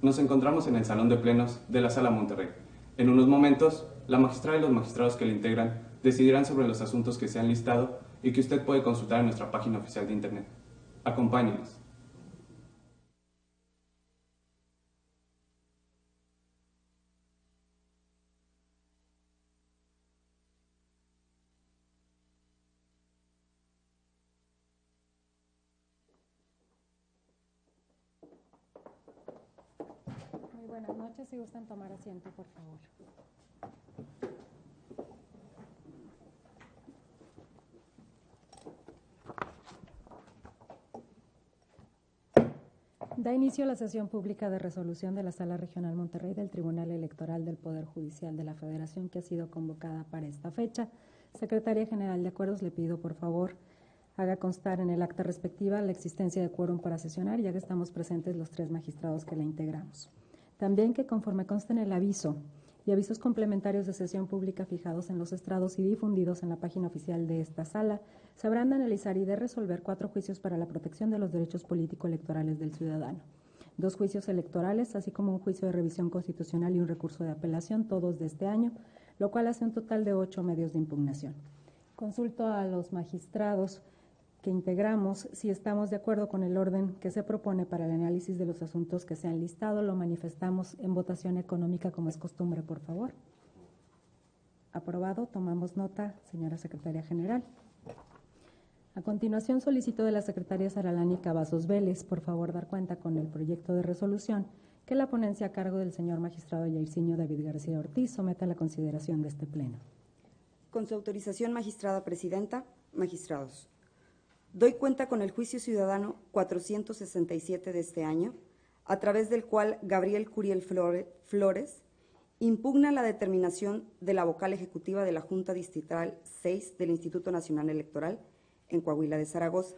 Nos encontramos en el Salón de Plenos de la Sala Monterrey. En unos momentos, la magistrada y los magistrados que la integran decidirán sobre los asuntos que se han listado y que usted puede consultar en nuestra página oficial de Internet. Acompáñenos. Muy buenas noches, si gustan tomar asiento, por favor. Da inicio a la sesión pública de resolución de la Sala Regional Monterrey del Tribunal Electoral del Poder Judicial de la Federación, que ha sido convocada para esta fecha. Secretaría General de Acuerdos, le pido por favor haga constar en el acta respectiva la existencia de quórum para sesionar, ya que estamos presentes los 3 magistrados que la integramos. También que conforme consta en el aviso y avisos complementarios de sesión pública fijados en los estrados y difundidos en la página oficial de esta sala, se habrán de analizar y de resolver 4 juicios para la protección de los derechos político-electorales del ciudadano, 2 juicios electorales, así como un juicio de revisión constitucional y un recurso de apelación, todos de este año, lo cual hace un total de 8 medios de impugnación. Consulto a los magistrados que integramos si estamos de acuerdo con el orden que se propone para el análisis de los asuntos que se han listado. Lo manifestamos en votación económica, como es costumbre, por favor. Aprobado. Tomamos nota, señora Secretaria General. A continuación, solicito de la Secretaria Saralani Cavazos Vélez, por favor, dar cuenta con el proyecto de resolución que la ponencia a cargo del señor magistrado Yairzinho David García Ortiz somete a la consideración de este Pleno. Con su autorización, magistrada presidenta, magistrados. Doy cuenta con el juicio ciudadano 467 de este año, a través del cual Gabriel Curiel Flores impugna la determinación de la vocal ejecutiva de la Junta Distrital 6 del Instituto Nacional Electoral en Coahuila de Zaragoza,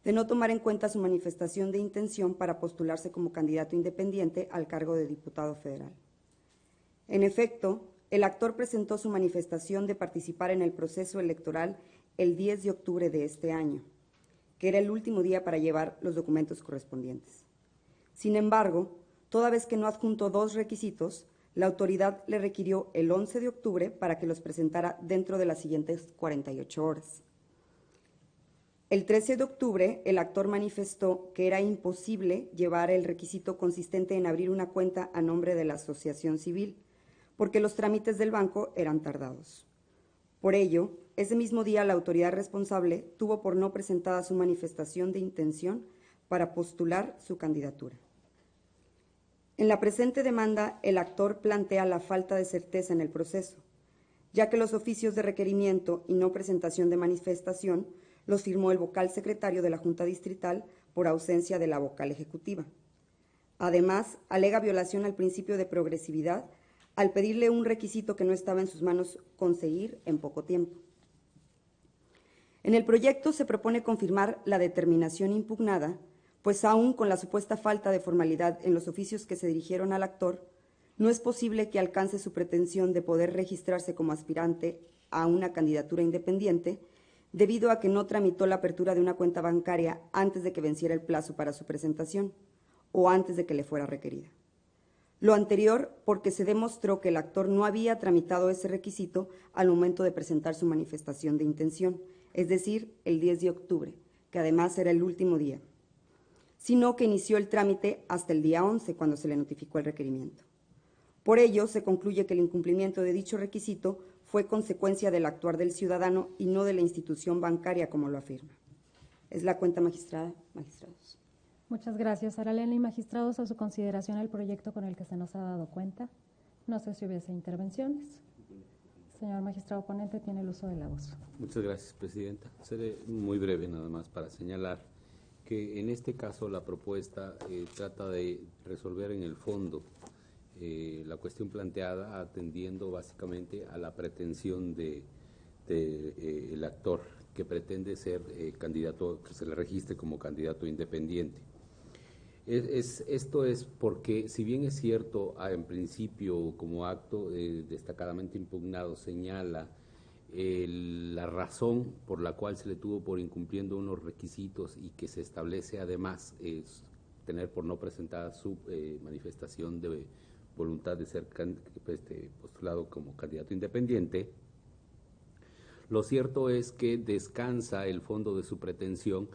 de no tomar en cuenta su manifestación de intención para postularse como candidato independiente al cargo de diputado federal. En efecto, el actor presentó su manifestación de participar en el proceso electoral el 10 de octubre de este año, que era el último día para llevar los documentos correspondientes. Sin embargo, toda vez que no adjuntó 2 requisitos, la autoridad le requirió el 11 de octubre para que los presentara dentro de las siguientes 48 horas. El 13 de octubre, el actor manifestó que era imposible llevar el requisito consistente en abrir una cuenta a nombre de la asociación civil, porque los trámites del banco eran tardados. Por ello, ese mismo día la autoridad responsable tuvo por no presentada su manifestación de intención para postular su candidatura. En la presente demanda, el actor plantea la falta de certeza en el proceso, ya que los oficios de requerimiento y no presentación de manifestación los firmó el vocal secretario de la Junta Distrital por ausencia de la vocal ejecutiva. Además, alega violación al principio de progresividad al pedirle un requisito que no estaba en sus manos conseguir en poco tiempo. En el proyecto se propone confirmar la determinación impugnada, pues aún con la supuesta falta de formalidad en los oficios que se dirigieron al actor, no es posible que alcance su pretensión de poder registrarse como aspirante a una candidatura independiente, debido a que no tramitó la apertura de una cuenta bancaria antes de que venciera el plazo para su presentación o antes de que le fuera requerida. Lo anterior porque se demostró que el actor no había tramitado ese requisito al momento de presentar su manifestación de intención, es decir, el 10 de octubre, que además era el último día, sino que inició el trámite hasta el día 11, cuando se le notificó el requerimiento. Por ello, se concluye que el incumplimiento de dicho requisito fue consecuencia del actuar del ciudadano y no de la institución bancaria, como lo afirma. Es la cuenta, magistrada, magistrados. Muchas gracias, Saralena. Y magistrados, a su consideración el proyecto con el que se nos ha dado cuenta. No sé si hubiese intervenciones. Señor magistrado ponente, tiene el uso de la voz. Muchas gracias, presidenta. Seré muy breve nada más para señalar que en este caso la propuesta trata de resolver en el fondo la cuestión planteada, atendiendo básicamente a la pretensión el actor que pretende ser candidato, que se le registre como candidato independiente. Esto es porque, si bien es cierto, en principio, como acto destacadamente impugnado, señala la razón por la cual se le tuvo por incumpliendo unos requisitos y que se establece además tener por no presentada su manifestación de voluntad de ser postulado como candidato independiente. Lo cierto es que descansa el fondo de su pretensión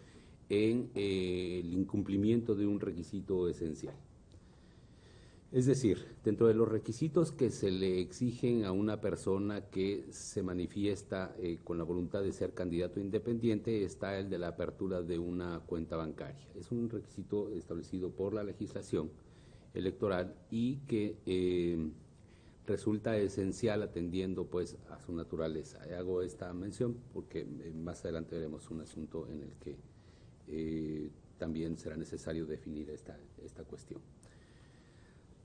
en el incumplimiento de un requisito esencial. Es decir, dentro de los requisitos que se le exigen a una persona que se manifiesta con la voluntad de ser candidato independiente está el de la apertura de una cuenta bancaria. Es un requisito establecido por la legislación electoral y que resulta esencial atendiendo pues a su naturaleza. Hago esta mención porque más adelante veremos un asunto en el que también será necesario definir esta cuestión.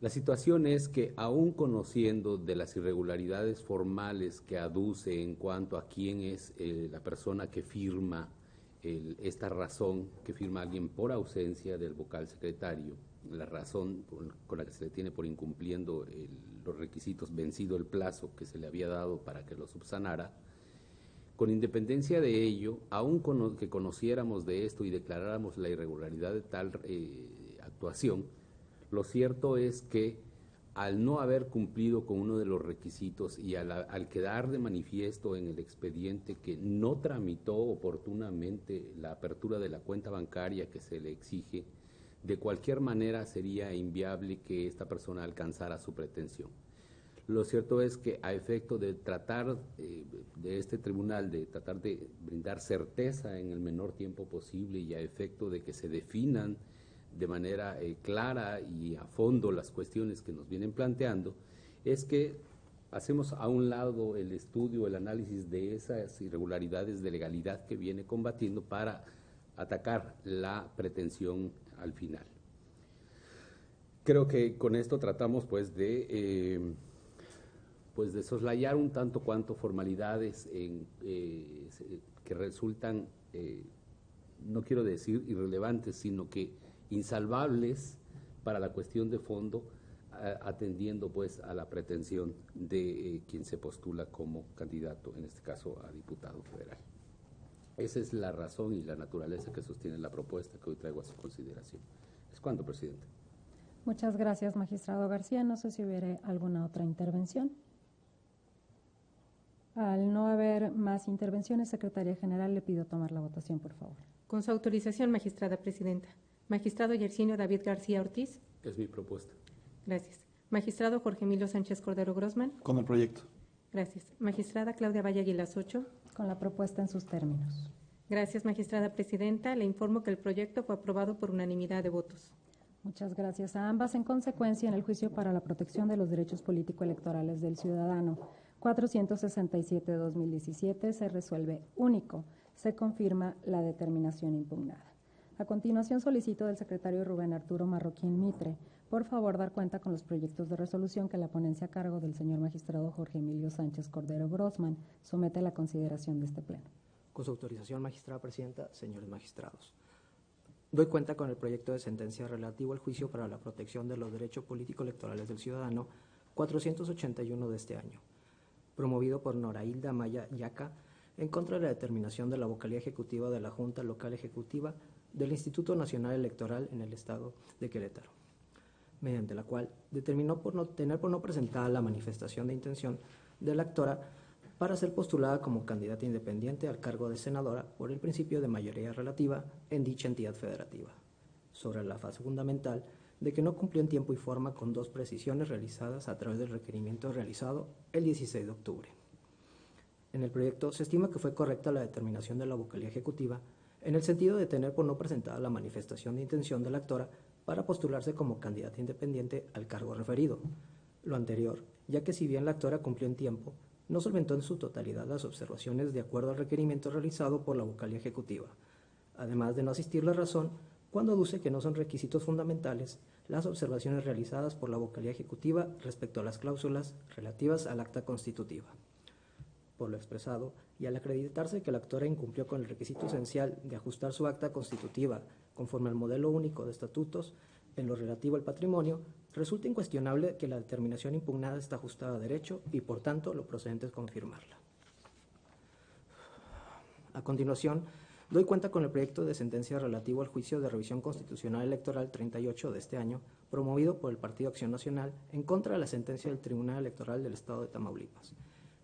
La situación es que, aún conociendo de las irregularidades formales que aduce en cuanto a quién es la persona que firma esta razón, que firma alguien por ausencia del vocal secretario, la razón con la que se le tiene por incumpliendo los requisitos, vencido el plazo que se le había dado para que lo subsanara, con independencia de ello, aún que conociéramos de esto y declaráramos la irregularidad de tal actuación, lo cierto es que al no haber cumplido con uno de los requisitos y al quedar de manifiesto en el expediente que no tramitó oportunamente la apertura de la cuenta bancaria que se le exige, de cualquier manera sería inviable que esta persona alcanzara su pretensión. Lo cierto es que a efecto de tratar de este tribunal, de tratar de brindar certeza en el menor tiempo posible y a efecto de que se definan de manera clara y a fondo las cuestiones que nos vienen planteando, es que hacemos a un lado el estudio, el análisis de esas irregularidades de legalidad que viene combatiendo para atacar la pretensión al final. Creo que con esto tratamos pues de soslayar un tanto cuanto formalidades que resultan, no quiero decir irrelevantes, sino que insalvables para la cuestión de fondo, atendiendo pues a la pretensión de quien se postula como candidato, en este caso a diputado federal. Esa es la razón y la naturaleza que sostiene la propuesta que hoy traigo a su consideración. ¿Es cuánto, presidente? Muchas gracias, magistrado García. No sé si hubiera alguna otra intervención. Al no haber más intervenciones, Secretaría General, le pido tomar la votación, por favor. Con su autorización, magistrada presidenta. Magistrado Yersinio David García Ortiz. Es mi propuesta. Gracias. Magistrado Jorge Emilio Sánchez Cordero Grossman. Con el proyecto. Gracias. Magistrada Claudia Valle Aguilas Ocho. Con la propuesta en sus términos. Gracias, magistrada presidenta. Le informo que el proyecto fue aprobado por unanimidad de votos. Muchas gracias a ambas. En consecuencia, en el juicio para la protección de los derechos político-electorales del ciudadano 467-2017 se resuelve único. Se confirma la determinación impugnada. A continuación, solicito del secretario Rubén Arturo Marroquín Mitre, por favor, dar cuenta con los proyectos de resolución que la ponencia a cargo del señor magistrado Jorge Emilio Sánchez Cordero Grossman somete a la consideración de este pleno. Con su autorización, magistrada presidenta, señores magistrados. Doy cuenta con el proyecto de sentencia relativo al juicio para la protección de los derechos político-electorales del ciudadano 481 de este año, promovido por Nora Hilda Maya Yaca, en contra de la determinación de la vocalía ejecutiva de la Junta Local Ejecutiva del Instituto Nacional Electoral en el Estado de Querétaro, mediante la cual determinó por no presentada la manifestación de intención de la actora para ser postulada como candidata independiente al cargo de senadora por el principio de mayoría relativa en dicha entidad federativa, sobre la fase fundamental de que no cumplió en tiempo y forma con dos precisiones realizadas a través del requerimiento realizado el 16 de octubre. En el proyecto se estima que fue correcta la determinación de la vocalía ejecutiva en el sentido de tener por no presentada la manifestación de intención de la actora para postularse como candidata independiente al cargo referido. Lo anterior, ya que si bien la actora cumplió en tiempo, no solventó en su totalidad las observaciones de acuerdo al requerimiento realizado por la vocalía ejecutiva, además de no asistir la razón cuando aduce que no son requisitos fundamentales las observaciones realizadas por la vocalía ejecutiva respecto a las cláusulas relativas al acta constitutiva. Por lo expresado, y al acreditarse que la actora incumplió con el requisito esencial de ajustar su acta constitutiva conforme al modelo único de estatutos en lo relativo al patrimonio, resulta incuestionable que la determinación impugnada está ajustada a derecho y, por tanto, lo procedente es confirmarla. A continuación, Doy cuenta con el proyecto de sentencia relativo al juicio de revisión constitucional electoral 38 de este año, promovido por el Partido Acción Nacional en contra de la sentencia del Tribunal Electoral del Estado de Tamaulipas,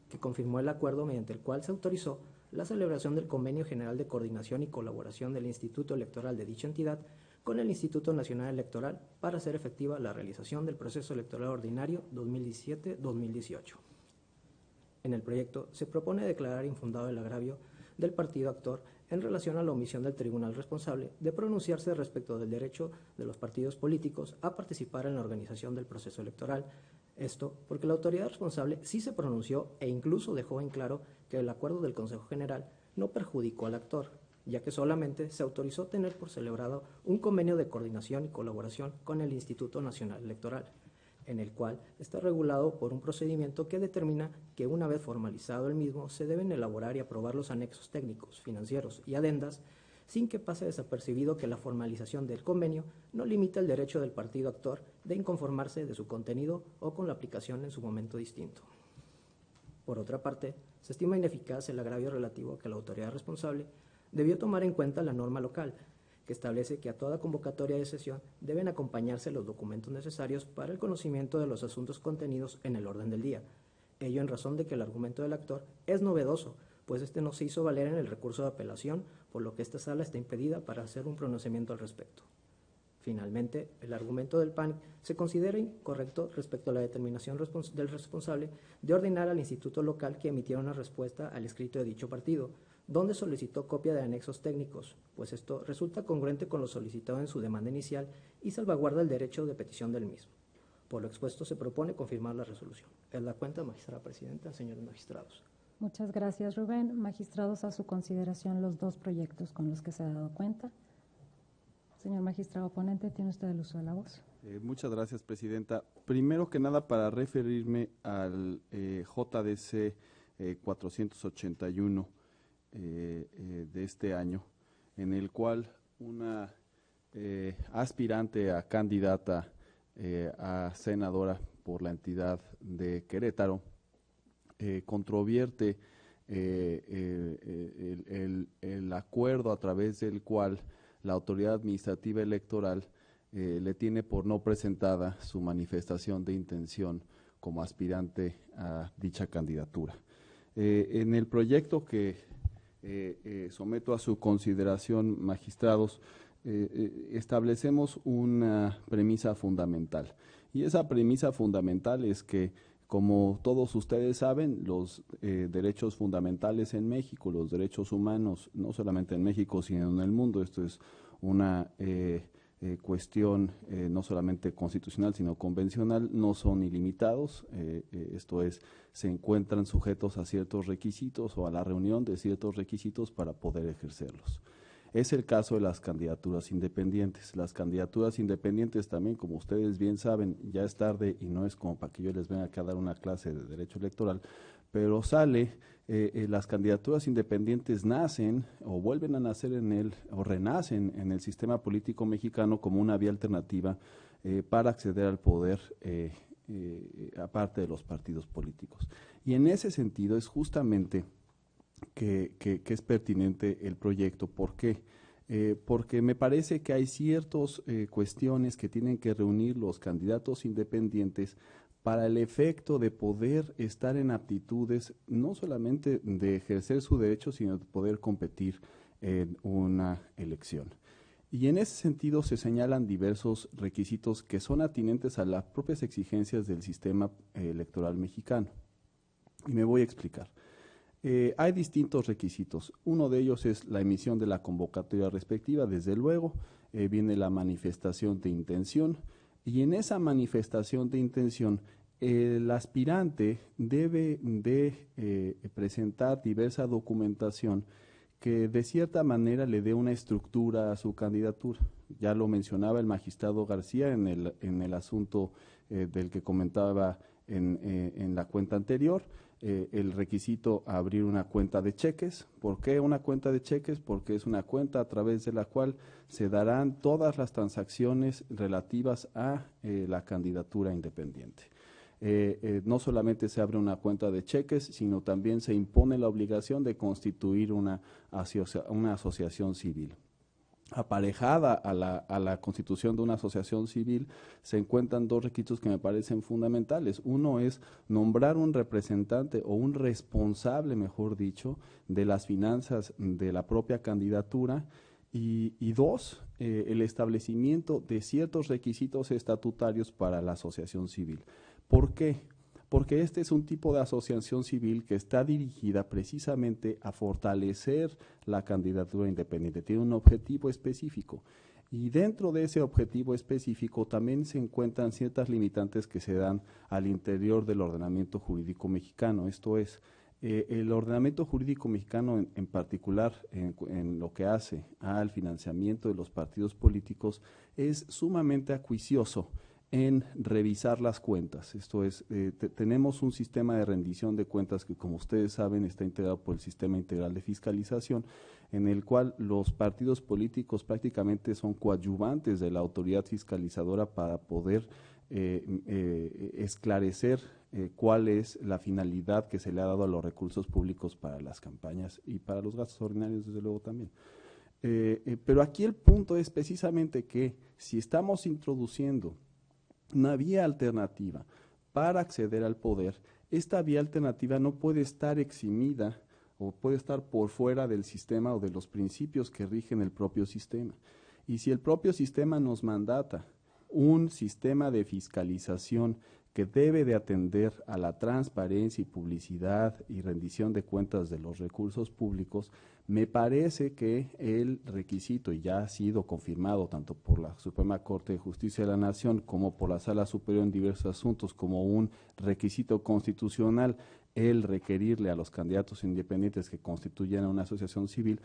que confirmó el acuerdo mediante el cual se autorizó la celebración del Convenio General de Coordinación y Colaboración del Instituto Electoral de dicha entidad con el Instituto Nacional Electoral para hacer efectiva la realización del proceso electoral ordinario 2017-2018. En el proyecto se propone declarar infundado el agravio del partido actor en relación a la omisión del tribunal responsable de pronunciarse respecto del derecho de los partidos políticos a participar en la organización del proceso electoral. Esto porque la autoridad responsable sí se pronunció e incluso dejó en claro que el acuerdo del Consejo General no perjudicó al actor, ya que solamente se autorizó tener por celebrado un convenio de coordinación y colaboración con el Instituto Nacional Electoral, en el cual está regulado por un procedimiento que determina que una vez formalizado el mismo se deben elaborar y aprobar los anexos técnicos, financieros y adendas, sin que pase desapercibido que la formalización del convenio no limita el derecho del partido actor de inconformarse de su contenido o con la aplicación en su momento distinto. Por otra parte, se estima ineficaz el agravio relativo a que la autoridad responsable debió tomar en cuenta la norma local, que establece que a toda convocatoria de sesión deben acompañarse los documentos necesarios para el conocimiento de los asuntos contenidos en el orden del día. Ello en razón de que el argumento del actor es novedoso, pues este no se hizo valer en el recurso de apelación, por lo que esta sala está impedida para hacer un pronunciamiento al respecto. Finalmente, el argumento del PAN se considera incorrecto respecto a la determinación del responsable de ordenar al instituto local que emitiera una respuesta al escrito de dicho partido, donde solicitó copia de anexos técnicos, pues esto resulta congruente con lo solicitado en su demanda inicial y salvaguarda el derecho de petición del mismo. Por lo expuesto, se propone confirmar la resolución. Es la cuenta, magistrada presidenta, señores magistrados. Muchas gracias, Rubén. Magistrados, a su consideración los dos proyectos con los que se ha dado cuenta. Señor magistrado ponente, tiene usted el uso de la voz. Muchas gracias, presidenta. Primero que nada, para referirme al JDC 481 de este año, en el cual una aspirante a candidata a senadora por la entidad de Querétaro controvierte el acuerdo a través del cual la autoridad administrativa electoral le tiene por no presentada su manifestación de intención como aspirante a dicha candidatura. En el proyecto que someto a su consideración, magistrados, establecemos una premisa fundamental, y esa premisa fundamental es que, como todos ustedes saben, los derechos fundamentales en México, los derechos humanos, no solamente en México, sino en el mundo, esto es una cuestión no solamente constitucional, sino convencional, no son ilimitados, esto es, se encuentran sujetos a ciertos requisitos o a la reunión de ciertos requisitos para poder ejercerlos. Es el caso de las candidaturas independientes. Las candidaturas independientes también, como ustedes bien saben, ya es tarde y no es como para que yo les venga acá a dar una clase de derecho electoral, pero las candidaturas independientes nacen o vuelven a nacer o renacen en el sistema político mexicano como una vía alternativa para acceder al poder, aparte de los partidos políticos. Y en ese sentido es justamente que es pertinente el proyecto. ¿Por qué? Porque me parece que hay ciertas cuestiones que tienen que reunir los candidatos independientes para el efecto de poder estar en aptitudes, no solamente de ejercer su derecho, sino de poder competir en una elección. Y en ese sentido se señalan diversos requisitos que son atinentes a las propias exigencias del sistema electoral mexicano. Y me voy a explicar. Hay distintos requisitos. Uno de ellos es la emisión de la convocatoria respectiva, desde luego, viene la manifestación de intención, y en esa manifestación de intención el aspirante debe de presentar diversa documentación que de cierta manera le dé una estructura a su candidatura. Ya lo mencionaba el magistrado García en el asunto del que comentaba en la cuenta anterior. El requisito a abrir una cuenta de cheques. ¿Por qué una cuenta de cheques? Porque es una cuenta a través de la cual se darán todas las transacciones relativas a la candidatura independiente. no solamente se abre una cuenta de cheques, sino también se impone la obligación de constituir una asociación civil. Aparejada a la constitución de una asociación civil se encuentran dos requisitos que me parecen fundamentales. Uno es nombrar un representante o un responsable, mejor dicho, de las finanzas de la propia candidatura, y dos, el establecimiento de ciertos requisitos estatutarios para la asociación civil. ¿Por qué? Porque este es un tipo de asociación civil que está dirigida precisamente a fortalecer la candidatura independiente, tiene un objetivo específico. Y dentro de ese objetivo específico también se encuentran ciertas limitantes que se dan al interior del ordenamiento jurídico mexicano. Esto es, el ordenamiento jurídico mexicano en particular, en lo que hace al financiamiento de los partidos políticos, es sumamente acuicioso en revisar las cuentas. Esto es, tenemos un sistema de rendición de cuentas que, como ustedes saben, está integrado por el Sistema Integral de Fiscalización, en el cual los partidos políticos prácticamente son coadyuvantes de la autoridad fiscalizadora para poder esclarecer cuál es la finalidad que se le ha dado a los recursos públicos para las campañas y para los gastos ordinarios, desde luego también. Pero aquí el punto es precisamente que si estamos introduciendo una vía alternativa para acceder al poder, esta vía alternativa no puede estar eximida o puede estar por fuera del sistema o de los principios que rigen el propio sistema. Y si el propio sistema nos mandata un sistema de fiscalización que debe de atender a la transparencia y publicidad y rendición de cuentas de los recursos públicos, me parece que el requisito, y ya ha sido confirmado tanto por la Suprema Corte de Justicia de la Nación como por la Sala Superior en diversos asuntos como un requisito constitucional, el requerirle a los candidatos independientes que constituyan una asociación civil,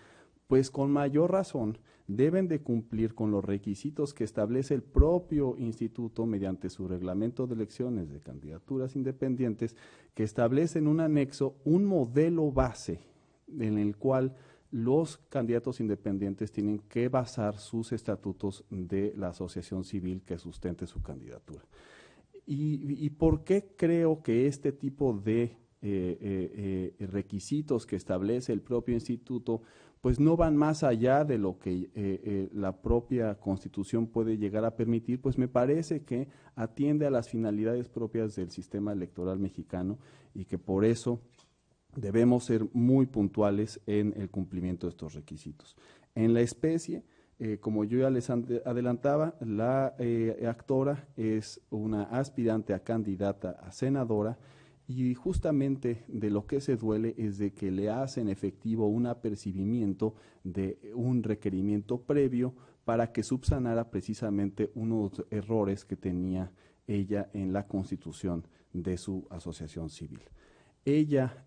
pues con mayor razón deben de cumplir con los requisitos que establece el propio instituto mediante su reglamento de elecciones de candidaturas independientes, que establece en un anexo un modelo base en el cual los candidatos independientes tienen que basar sus estatutos de la asociación civil que sustente su candidatura. ¿Y por qué creo que este tipo de requisitos que establece el propio instituto pues no van más allá de lo que la propia Constitución puede llegar a permitir? Pues me parece que atiende a las finalidades propias del sistema electoral mexicano y que por eso debemos ser muy puntuales en el cumplimiento de estos requisitos. En la especie, como yo ya les adelantaba, la actora es una aspirante a candidata a senadora, y justamente de lo que se duele es de que le hacen efectivo un apercibimiento de un requerimiento previo para que subsanara precisamente unos errores que tenía ella en la constitución de su asociación civil. Ella,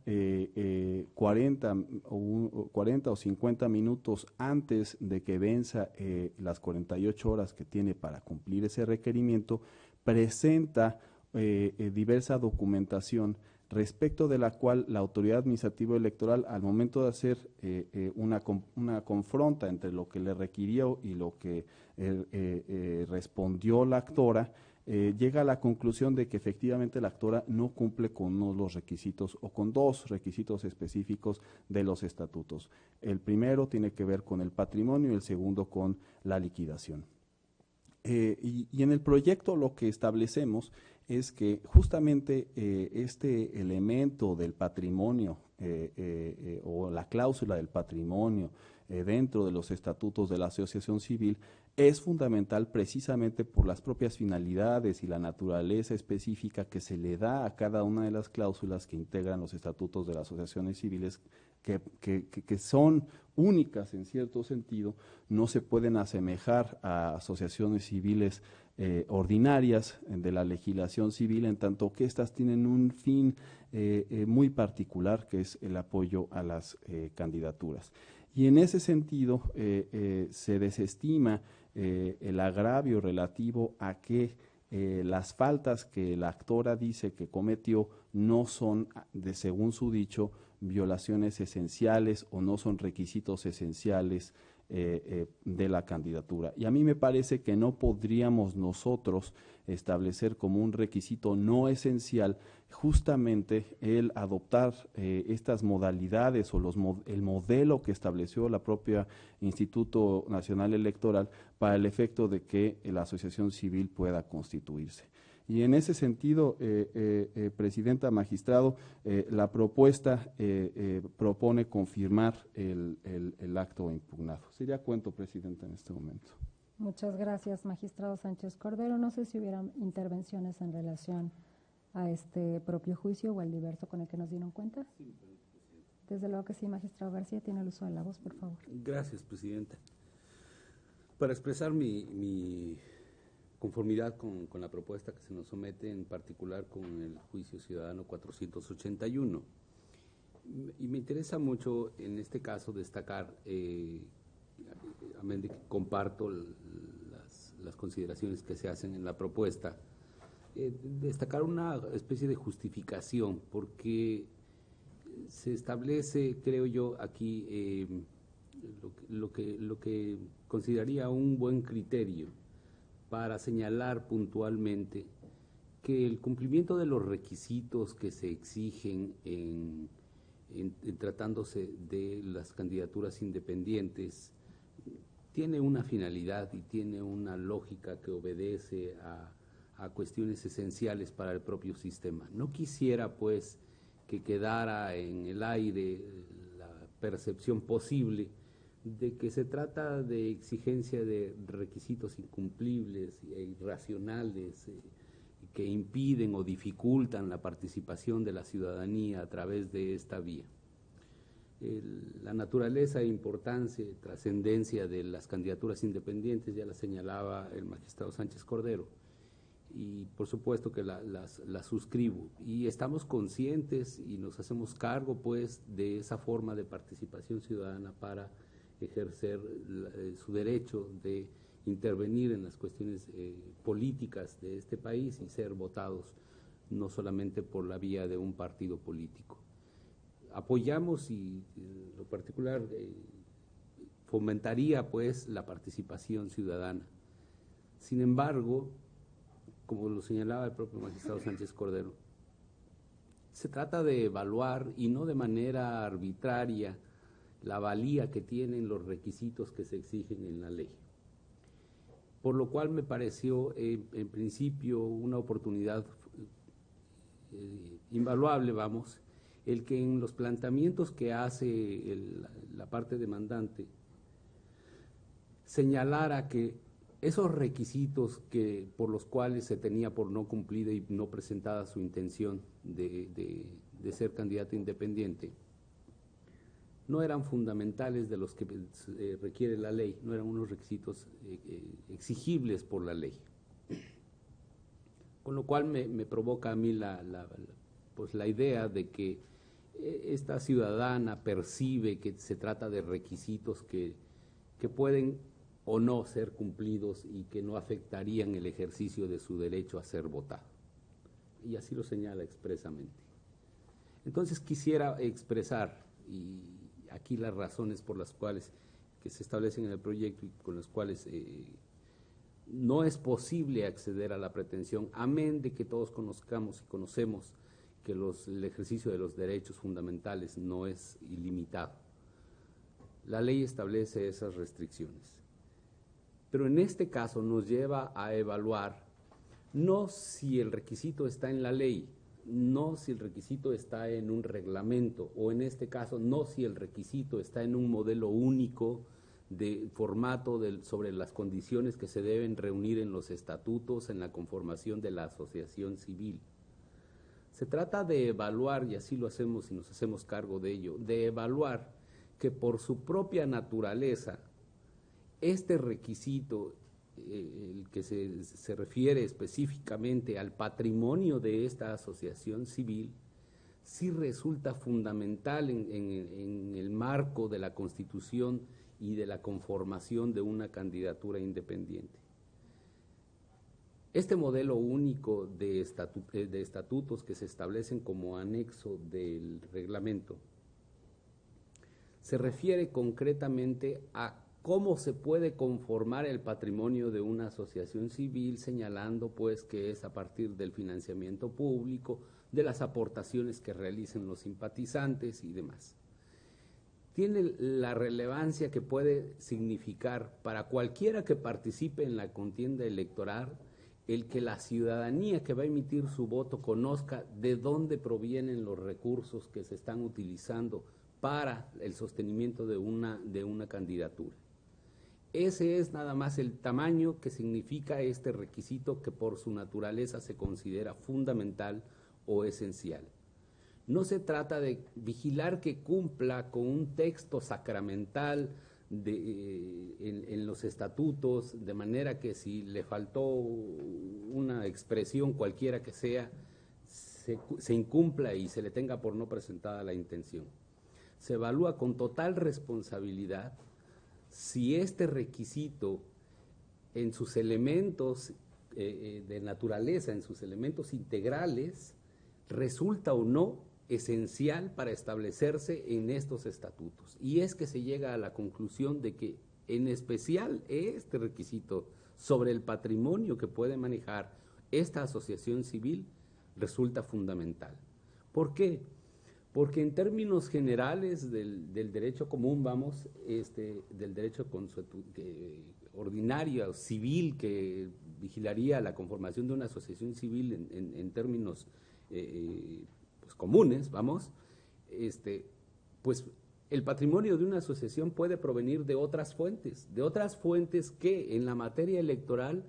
40 o 50 minutos antes de que venza las 48 horas que tiene para cumplir ese requerimiento, presenta diversa documentación respecto de la cual la autoridad administrativa electoral, al momento de hacer una confronta entre lo que le requirió y lo que respondió la actora, llega a la conclusión de que efectivamente la actora no cumple con uno de los requisitos o con dos requisitos específicos de los estatutos. El primero tiene que ver con el patrimonio y el segundo con la liquidación. Y en el proyecto lo que establecemos es que justamente este elemento del patrimonio o la cláusula del patrimonio dentro de los estatutos de la asociación civil es fundamental precisamente por las propias finalidades y la naturaleza específica que se le da a cada una de las cláusulas que integran los estatutos de las asociaciones civiles, que son únicas en cierto sentido, no se pueden asemejar a asociaciones civiles ordinarias de la legislación civil, en tanto que éstas tienen un fin muy particular, que es el apoyo a las candidaturas. Y en ese sentido se desestima el agravio relativo a que las faltas que la actora dice que cometió no son, según su dicho, violaciones esenciales o no son requisitos esenciales de la candidatura. Y a mí me parece que no podríamos nosotros establecer como un requisito no esencial justamente el adoptar estas modalidades o el modelo que estableció la propia Instituto Nacional Electoral para el efecto de que la asociación civil pueda constituirse. Y en ese sentido, Presidenta, magistrado, la propuesta propone confirmar el acto impugnado. Sería cuento, Presidenta, en este momento. Muchas gracias, magistrado Sánchez Cordero. No sé si hubieran intervenciones en relación a este propio juicio o al diverso con el que nos dieron cuenta. Sí, desde luego que sí, magistrado García, tiene el uso de la voz, por favor. Gracias, Presidenta. Para expresar mi conformidad con la propuesta que se nos somete, en particular con el juicio ciudadano 481. Y me interesa mucho en este caso destacar, amén de que comparto las consideraciones que se hacen en la propuesta, destacar una especie de justificación, porque se establece, creo yo, aquí lo que consideraría un buen criterio para señalar puntualmente que el cumplimiento de los requisitos que se exigen en tratándose de las candidaturas independientes tiene una finalidad y tiene una lógica que obedece a cuestiones esenciales para el propio sistema. No quisiera, pues, que quedara en el aire la percepción posible de que se trata de exigencia de requisitos incumplibles e irracionales que impiden o dificultan la participación de la ciudadanía a través de esta vía. La naturaleza e importancia y trascendencia de las candidaturas independientes ya la señalaba el magistrado Sánchez Cordero, y por supuesto que las suscribo, y estamos conscientes y nos hacemos cargo, pues, de esa forma de participación ciudadana para ejercer su derecho de intervenir en las cuestiones políticas de este país y ser votados no solamente por la vía de un partido político. Apoyamos y en lo particular fomentaría, pues, la participación ciudadana. Sin embargo, como lo señalaba el propio magistrado Sánchez Cordero, se trata de evaluar, y no de manera arbitraria, la valía que tienen los requisitos que se exigen en la ley. Por lo cual me pareció en principio una oportunidad invaluable, vamos, el que en los planteamientos que hace la parte demandante señalara que esos requisitos por los cuales se tenía por no cumplida y no presentada su intención de ser candidato independiente no eran fundamentales de los que requiere la ley, no eran unos requisitos exigibles por la ley. Con lo cual me provoca a mí pues la idea de que esta ciudadana percibe que se trata de requisitos que pueden o no ser cumplidos y que no afectarían el ejercicio de su derecho a ser votado. Y así lo señala expresamente. Entonces quisiera expresar, y aquí las razones por las cuales que se establecen en el proyecto y con las cuales no es posible acceder a la pretensión, amén de que todos conozcamos y conocemos que el ejercicio de los derechos fundamentales no es ilimitado. La ley establece esas restricciones. Pero en este caso nos lleva a evaluar no si el requisito está en la ley, no si el requisito está en un reglamento, o en este caso no si el requisito está en un modelo único de formato sobre las condiciones que se deben reunir en los estatutos, en la conformación de la asociación civil. Se trata de evaluar, y así lo hacemos y nos hacemos cargo de ello, de evaluar que por su propia naturaleza este requisito, el que se refiere específicamente al patrimonio de esta asociación civil, sí resulta fundamental en el marco de la Constitución y de la conformación de una candidatura independiente. Este modelo único de estatutos que se establecen como anexo del reglamento se refiere concretamente a cómo se puede conformar el patrimonio de una asociación civil, señalando pues que es a partir del financiamiento público, de las aportaciones que realicen los simpatizantes y demás. Tiene la relevancia que puede significar para cualquiera que participe en la contienda electoral el que la ciudadanía que va a emitir su voto conozca de dónde provienen los recursos que se están utilizando para el sostenimiento de una candidatura. Ese es nada más el tamaño que significa este requisito que por su naturaleza se considera fundamental o esencial. No se trata de vigilar que cumpla con un texto sacramental en los estatutos, de manera que si le faltó una expresión cualquiera que sea, se incumpla y se le tenga por no presentada la intención. Se evalúa con total responsabilidad si este requisito en sus elementos de naturaleza, en sus elementos integrales, resulta o no esencial para establecerse en estos estatutos. Y es que se llega a la conclusión de que en especial este requisito sobre el patrimonio que puede manejar esta asociación civil resulta fundamental. ¿Por qué? Porque en términos generales del derecho común, del derecho ordinario, civil, que vigilaría la conformación de una asociación civil en términos pues comunes, pues el patrimonio de una asociación puede provenir de otras fuentes que en la materia electoral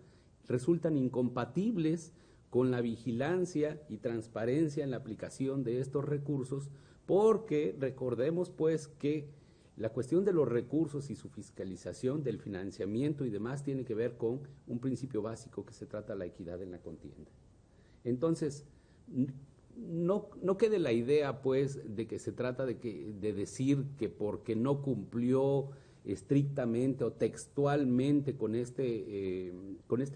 resultan incompatibles con la vigilancia y transparencia en la aplicación de estos recursos, porque recordemos pues que la cuestión de los recursos y su fiscalización, del financiamiento y demás, tiene que ver con un principio básico que se trata de la equidad en la contienda. Entonces, no quede la idea pues de que se trata de decir que porque no cumplió estrictamente o textualmente con este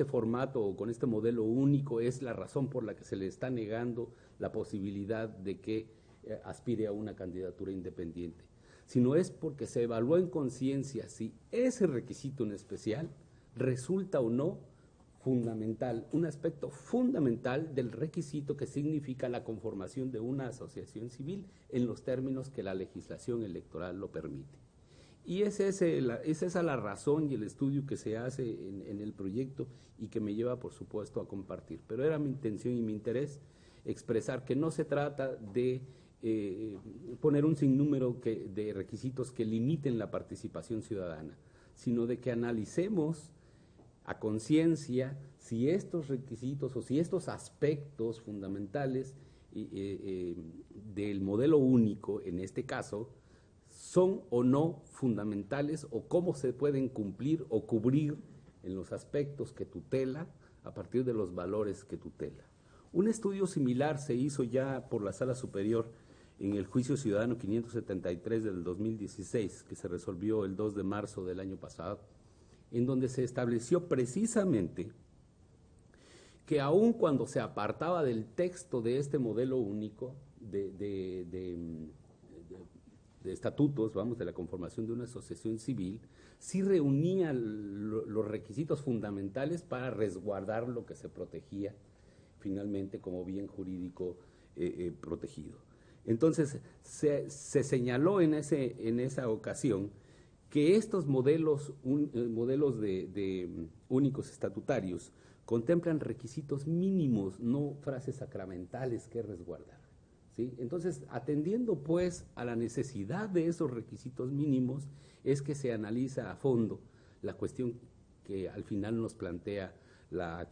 formato o con este modelo único es la razón por la que se le está negando la posibilidad de que aspire a una candidatura independiente, sino es porque se evaluó en conciencia si ese requisito en especial resulta o no fundamental, un aspecto fundamental del requisito que significa la conformación de una asociación civil en los términos que la legislación electoral lo permite. Y es esa la razón y el estudio que se hace en el proyecto y que me lleva, por supuesto, a compartir. Pero era mi intención y mi interés expresar que no se trata de poner un sinnúmero de requisitos que limiten la participación ciudadana, sino de que analicemos a conciencia si estos requisitos o si estos aspectos fundamentales del modelo único, en este caso, son o no fundamentales o cómo se pueden cumplir o cubrir en los aspectos que tutela a partir de los valores que tutela. Un estudio similar se hizo ya por la Sala Superior en el Juicio Ciudadano 573 del 2016, que se resolvió el 2 de marzo del año pasado, en donde se estableció precisamente que aun cuando se apartaba del texto de este modelo único de estatutos, de la conformación de una asociación civil, sí reunía los requisitos fundamentales para resguardar lo que se protegía finalmente como bien jurídico protegido. Entonces, se señaló en esa ocasión que estos modelos únicos estatutarios contemplan requisitos mínimos, no frases sacramentales que resguardar, ¿sí? Entonces, atendiendo pues a la necesidad de esos requisitos mínimos, es que se analiza a fondo la cuestión que al final nos plantea la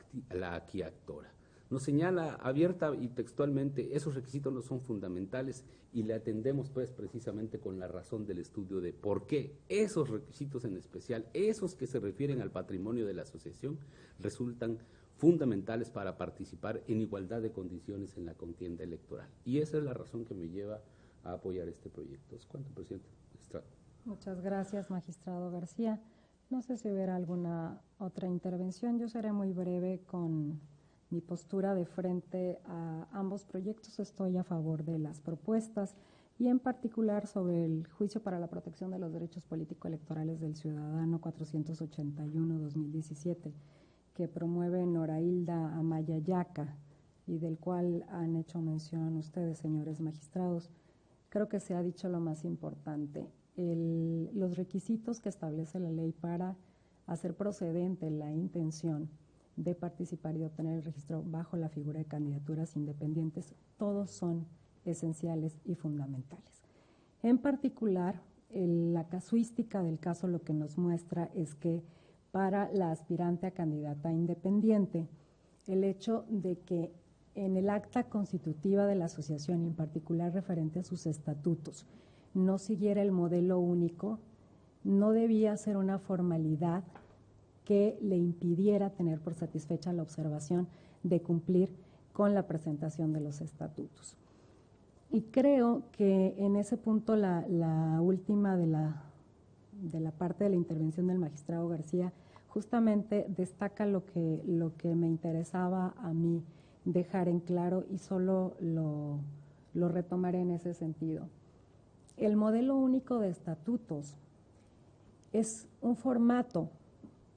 aquí actora. Nos señala abierta y textualmente, esos requisitos no son fundamentales y le atendemos pues precisamente con la razón del estudio de por qué esos requisitos en especial, esos que se refieren al patrimonio de la asociación, resultan fundamentales para participar en igualdad de condiciones en la contienda electoral. Y esa es la razón que me lleva a apoyar este proyecto. ¿Es cuánto, presidente? Muchas gracias, magistrado García. No sé si hubiera alguna otra intervención. Yo seré muy breve con mi postura de frente a ambos proyectos. Estoy a favor de las propuestas. y en particular sobre el Juicio para la Protección de los Derechos Político-Electorales del Ciudadano 481-2017, que promueve Nora Hilda Amaya Yaca y del cual han hecho mención ustedes, señores magistrados. Creo que se ha dicho lo más importante, los requisitos que establece la ley para hacer procedente la intención de participar y de obtener el registro bajo la figura de candidaturas independientes, todos son esenciales y fundamentales. En particular, la casuística del caso lo que nos muestra es que para la aspirante a candidata independiente, el hecho de que en el acta constitutiva de la asociación, y en particular referente a sus estatutos, no siguiera el modelo único, no debía ser una formalidad que le impidiera tener por satisfecha la observación de cumplir con la presentación de los estatutos. Y creo que en ese punto la última de la parte de la intervención del magistrado García justamente destaca lo que me interesaba a mí dejar en claro y solo lo retomaré en ese sentido. El modelo único de estatutos es un formato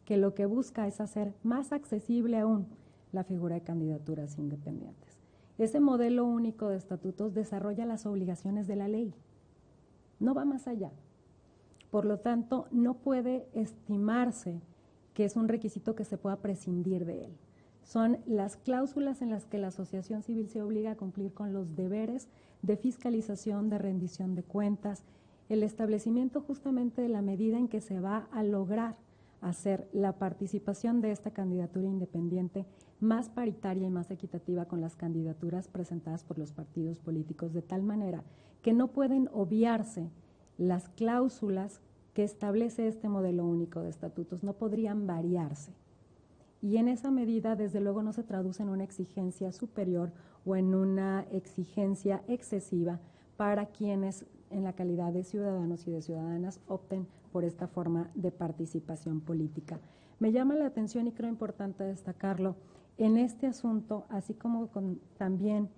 que lo que busca es hacer más accesible aún la figura de candidaturas independientes. Ese modelo único de estatutos desarrolla las obligaciones de la ley, no va más allá. Por lo tanto, no puede estimarse que es un requisito que se pueda prescindir de él. Son las cláusulas en las que la asociación civil se obliga a cumplir con los deberes de fiscalización, de rendición de cuentas, el establecimiento justamente de la medida en que se va a lograr hacer la participación de esta candidatura independiente más paritaria y más equitativa con las candidaturas presentadas por los partidos políticos, de tal manera que no pueden obviarse las cláusulas que establece este modelo único de estatutos, no podrían variarse. Y en esa medida, desde luego, no se traduce en una exigencia superior o en una exigencia excesiva para quienes, en la calidad de ciudadanos y de ciudadanas, opten por esta forma de participación política. Me llama la atención y creo importante destacarlo en este asunto, así como también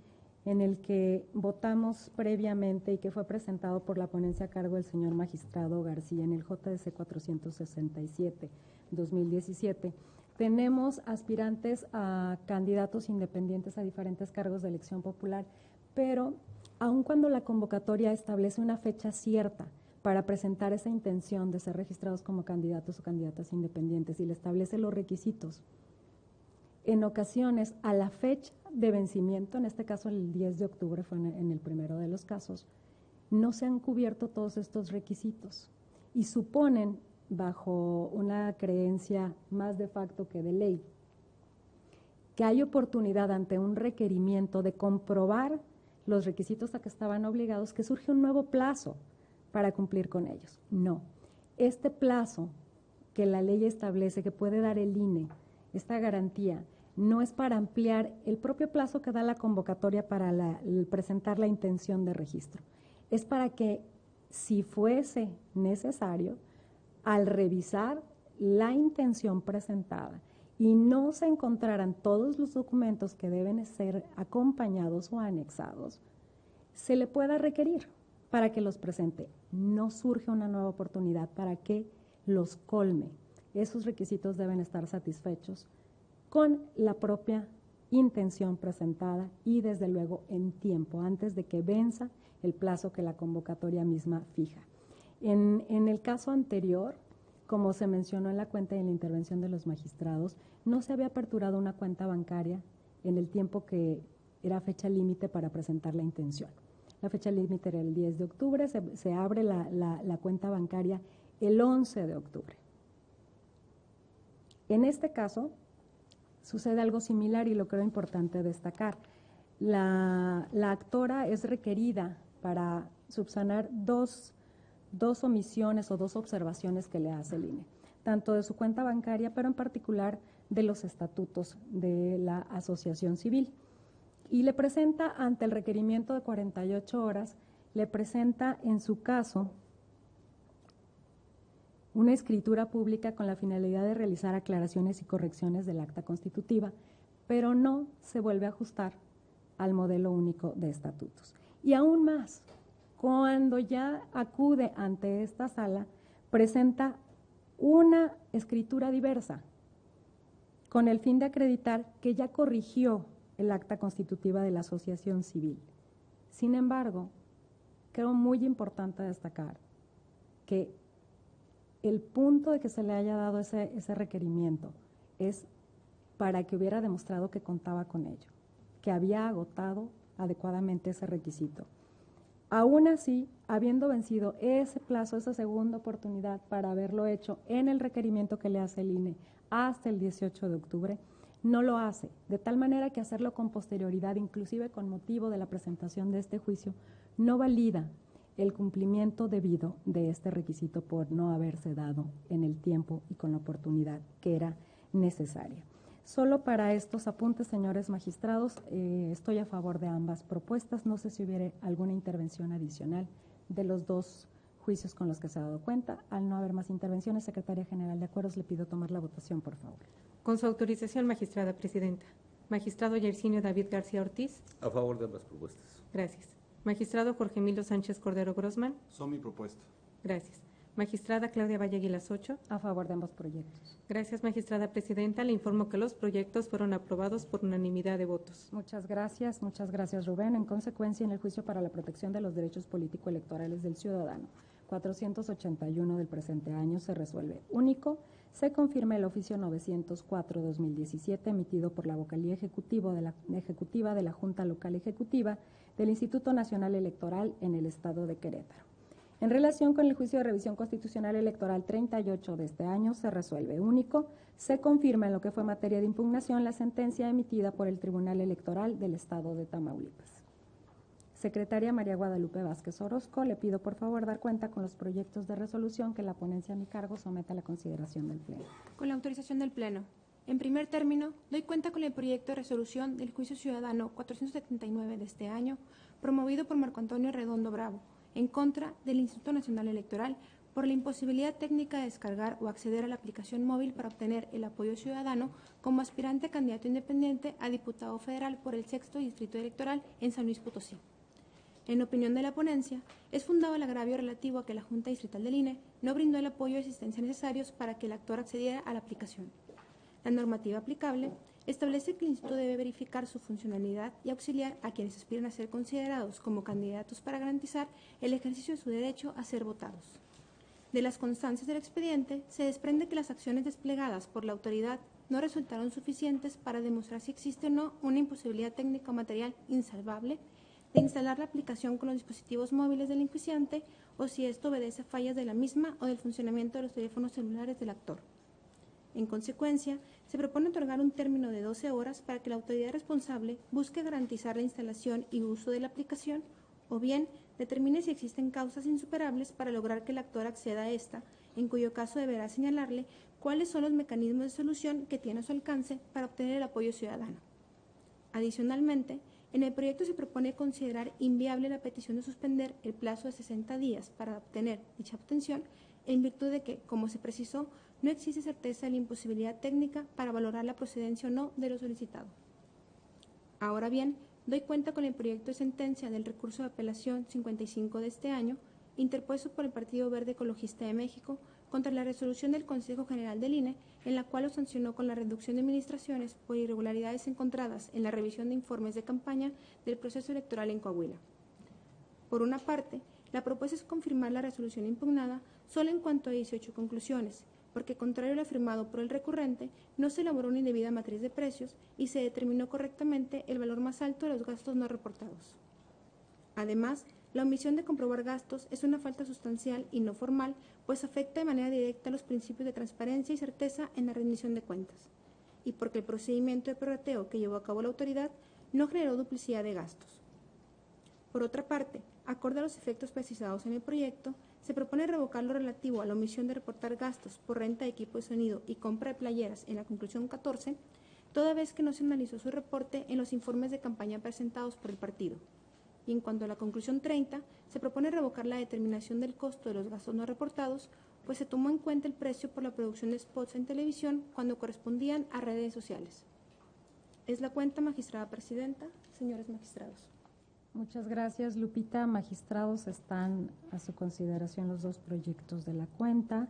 en el que votamos previamente y que fue presentado por la ponencia a cargo del señor magistrado García en el JDC 467-2017, tenemos aspirantes a candidatos independientes a diferentes cargos de elección popular, pero aun cuando la convocatoria establece una fecha cierta para presentar esa intención de ser registrados como candidatos o candidatas independientes y le establece los requisitos, en ocasiones a la fecha de vencimiento, en este caso el 10 de octubre fue en el primero de los casos, no se han cubierto todos estos requisitos y suponen, bajo una creencia más de facto que de ley, que hay oportunidad ante un requerimiento de comprobar los requisitos a que estaban obligados, que surge un nuevo plazo para cumplir con ellos. No, este plazo que la ley establece, que puede dar el INE, esta garantía, no es para ampliar el propio plazo que da la convocatoria para presentar la intención de registro. Es para que, si fuese necesario, al revisar la intención presentada y no se encontraran todos los documentos que deben ser acompañados o anexados, se le pueda requerir para que los presente. No surge una nueva oportunidad para que los colme. Esos requisitos deben estar satisfechos con la propia intención presentada y desde luego en tiempo, antes de que venza el plazo que la convocatoria misma fija. En el caso anterior, como se mencionó en la cuenta y en la intervención de los magistrados, no se había aperturado una cuenta bancaria en el tiempo que era fecha límite para presentar la intención. La fecha límite era el 10 de octubre, se abre la cuenta bancaria el 11 de octubre. En este caso, sucede algo similar y lo creo importante destacar. La actora es requerida para subsanar dos omisiones o dos observaciones que le hace el INE, tanto de su cuenta bancaria, pero en particular de los estatutos de la asociación civil. Y le presenta, ante el requerimiento de 48 horas, le presenta en su caso una escritura pública con la finalidad de realizar aclaraciones y correcciones del acta constitutiva, pero no se vuelve a ajustar al modelo único de estatutos. Y aún más, Cuando ya acude ante esta sala, presenta una escritura diversa con el fin de acreditar que ya corrigió el acta constitutiva de la asociación civil. Sin embargo, creo muy importante destacar que el punto de que se le haya dado ese requerimiento es para que hubiera demostrado que contaba con ello, que había agotado adecuadamente ese requisito. Aún así, habiendo vencido ese plazo, esa segunda oportunidad para haberlo hecho en el requerimiento que le hace el INE hasta el 18 de octubre, no lo hace, de tal manera que hacerlo con posterioridad, inclusive con motivo de la presentación de este juicio, no valida el cumplimiento debido de este requisito por no haberse dado en el tiempo y con la oportunidad que era necesaria. Solo para estos apuntes, señores magistrados, estoy a favor de ambas propuestas. No sé si hubiera alguna intervención adicional de los dos juicios con los que se ha dado cuenta. Al no haber más intervenciones, Secretaria General de Acuerdos, le pido tomar la votación, por favor. Con su autorización, magistrada presidenta. Magistrado Yersinio David García Ortiz. A favor de ambas propuestas. Gracias. Magistrado Jorge Emilio Sánchez Cordero Grossman. Son mi propuesta. Gracias. Magistrada Claudia Valle Aguilas Ocho. A favor de ambos proyectos. Gracias, magistrada presidenta. Le informo que los proyectos fueron aprobados por unanimidad de votos. Muchas gracias, Rubén. En consecuencia, en el juicio para la protección de los derechos político-electorales del ciudadano 481 del presente año se resuelve único. Se confirma el oficio 904-2017 emitido por la vocalía ejecutiva de la Junta Local Ejecutiva del Instituto Nacional Electoral en el Estado de Querétaro. En relación con el juicio de revisión constitucional electoral 38 de este año, se resuelve único. Se confirma en lo que fue materia de impugnación la sentencia emitida por el Tribunal Electoral del Estado de Tamaulipas. Secretaria María Guadalupe Vázquez Orozco, le pido por favor dar cuenta con los proyectos de resolución que la ponencia a mi cargo somete a la consideración del Pleno. Con la autorización del Pleno. En primer término, doy cuenta con el proyecto de resolución del Juicio Ciudadano 479 de este año, promovido por Marco Antonio Redondo Bravo, en contra del Instituto Nacional Electoral por la imposibilidad técnica de descargar o acceder a la aplicación móvil para obtener el apoyo ciudadano como aspirante a candidato independiente a diputado federal por el 6º Distrito Electoral en San Luis Potosí. En opinión de la ponencia, es fundado el agravio relativo a que la Junta Distrital del INE no brindó el apoyo y asistencia necesarios para que el actor accediera a la aplicación. La normativa aplicable establece que el Instituto debe verificar su funcionalidad y auxiliar a quienes aspiran a ser considerados como candidatos para garantizar el ejercicio de su derecho a ser votados. De las constancias del expediente, se desprende que las acciones desplegadas por la autoridad no resultaron suficientes para demostrar si existe o no una imposibilidad técnica o material insalvable de instalar la aplicación con los dispositivos móviles del enjuiciante o si esto obedece a fallas de la misma o del funcionamiento de los teléfonos celulares del actor. En consecuencia, se propone otorgar un término de 12 horas para que la autoridad responsable busque garantizar la instalación y uso de la aplicación o bien determine si existen causas insuperables para lograr que el actor acceda a esta, en cuyo caso deberá señalarle cuáles son los mecanismos de solución que tiene a su alcance para obtener el apoyo ciudadano. Adicionalmente, en el proyecto se propone considerar inviable la petición de suspender el plazo de 60 días para obtener dicha obtención en virtud de que, como se precisó, no existe certeza de la imposibilidad técnica para valorar la procedencia o no de lo solicitado. Ahora bien, doy cuenta con el proyecto de sentencia del recurso de apelación 55 de este año, interpuesto por el Partido Verde Ecologista de México contra la resolución del Consejo General del INE, en la cual lo sancionó con la reducción de administraciones por irregularidades encontradas en la revisión de informes de campaña del proceso electoral en Coahuila. Por una parte, la propuesta es confirmar la resolución impugnada solo en cuanto a 18 conclusiones, porque contrario a lo afirmado por el recurrente, no se elaboró una indebida matriz de precios y se determinó correctamente el valor más alto de los gastos no reportados. Además, la omisión de comprobar gastos es una falta sustancial y no formal, pues afecta de manera directa los principios de transparencia y certeza en la rendición de cuentas, y porque el procedimiento de prorrateo que llevó a cabo la autoridad no generó duplicidad de gastos. Por otra parte, acorde a los efectos precisados en el proyecto, se propone revocar lo relativo a la omisión de reportar gastos por renta de equipo de sonido y compra de playeras en la conclusión 14, toda vez que no se analizó su reporte en los informes de campaña presentados por el partido. Y en cuanto a la conclusión 30, se propone revocar la determinación del costo de los gastos no reportados, pues se tomó en cuenta el precio por la producción de spots en televisión cuando correspondían a redes sociales. Es la cuenta, magistrada presidenta, señores magistrados. Muchas gracias, Lupita. Magistrados, están a su consideración los dos proyectos de la cuenta.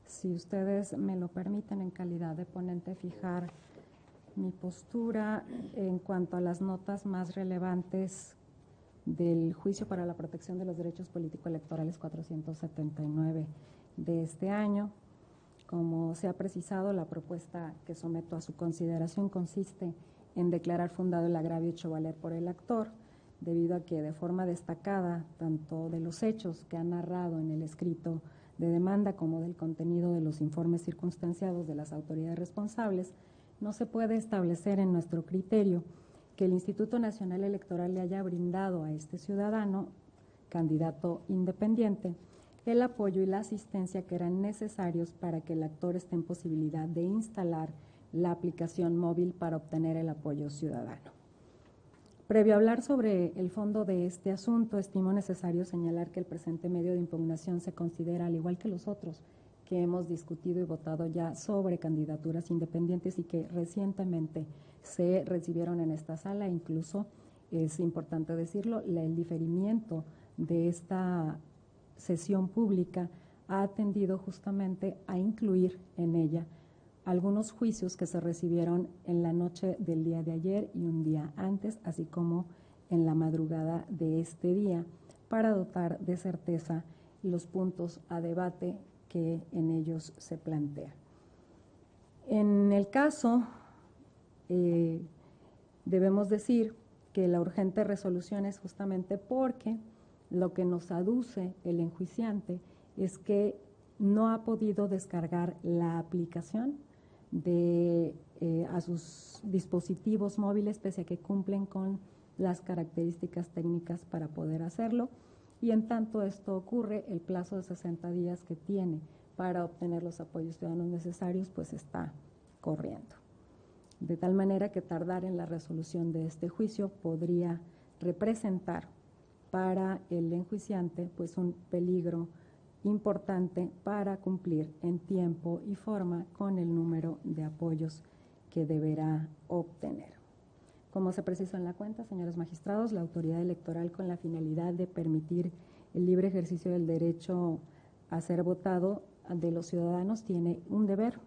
Si ustedes me lo permiten, en calidad de ponente, fijar mi postura en cuanto a las notas más relevantes del Juicio para la Protección de los Derechos Político-Electorales 479 de este año. Como se ha precisado, la propuesta que someto a su consideración consiste en declarar fundado el agravio hecho valer por el actor, debido a que de forma destacada, tanto de los hechos que ha narrado en el escrito de demanda como del contenido de los informes circunstanciados de las autoridades responsables, no se puede establecer en nuestro criterio que el Instituto Nacional Electoral le haya brindado a este ciudadano, candidato independiente, el apoyo y la asistencia que eran necesarios para que el actor esté en posibilidad de instalar la aplicación móvil para obtener el apoyo ciudadano. Previo a hablar sobre el fondo de este asunto, estimo necesario señalar que el presente medio de impugnación se considera, al igual que los otros que hemos discutido y votado ya sobre candidaturas independientes y que recientemente se recibieron en esta sala, incluso es importante decirlo, el diferimiento de esta sesión pública ha atendido justamente a incluir en ella algunos juicios que se recibieron en la noche del día de ayer y un día antes, así como en la madrugada de este día, para dotar de certeza los puntos a debate que en ellos se plantean. En el caso, debemos decir que la urgente resolución es justamente porque lo que nos aduce el enjuiciante es que no ha podido descargar la aplicación a sus dispositivos móviles, pese a que cumplen con las características técnicas para poder hacerlo, y en tanto esto ocurre, el plazo de 60 días que tiene para obtener los apoyos ciudadanos necesarios pues está corriendo. De tal manera que tardar en la resolución de este juicio podría representar para el enjuiciante pues un peligro importante para cumplir en tiempo y forma con el número de apoyos que deberá obtener. Como se precisó en la cuenta, señores magistrados, la autoridad electoral, con la finalidad de permitir el libre ejercicio del derecho a ser votado de los ciudadanos, tiene un deber,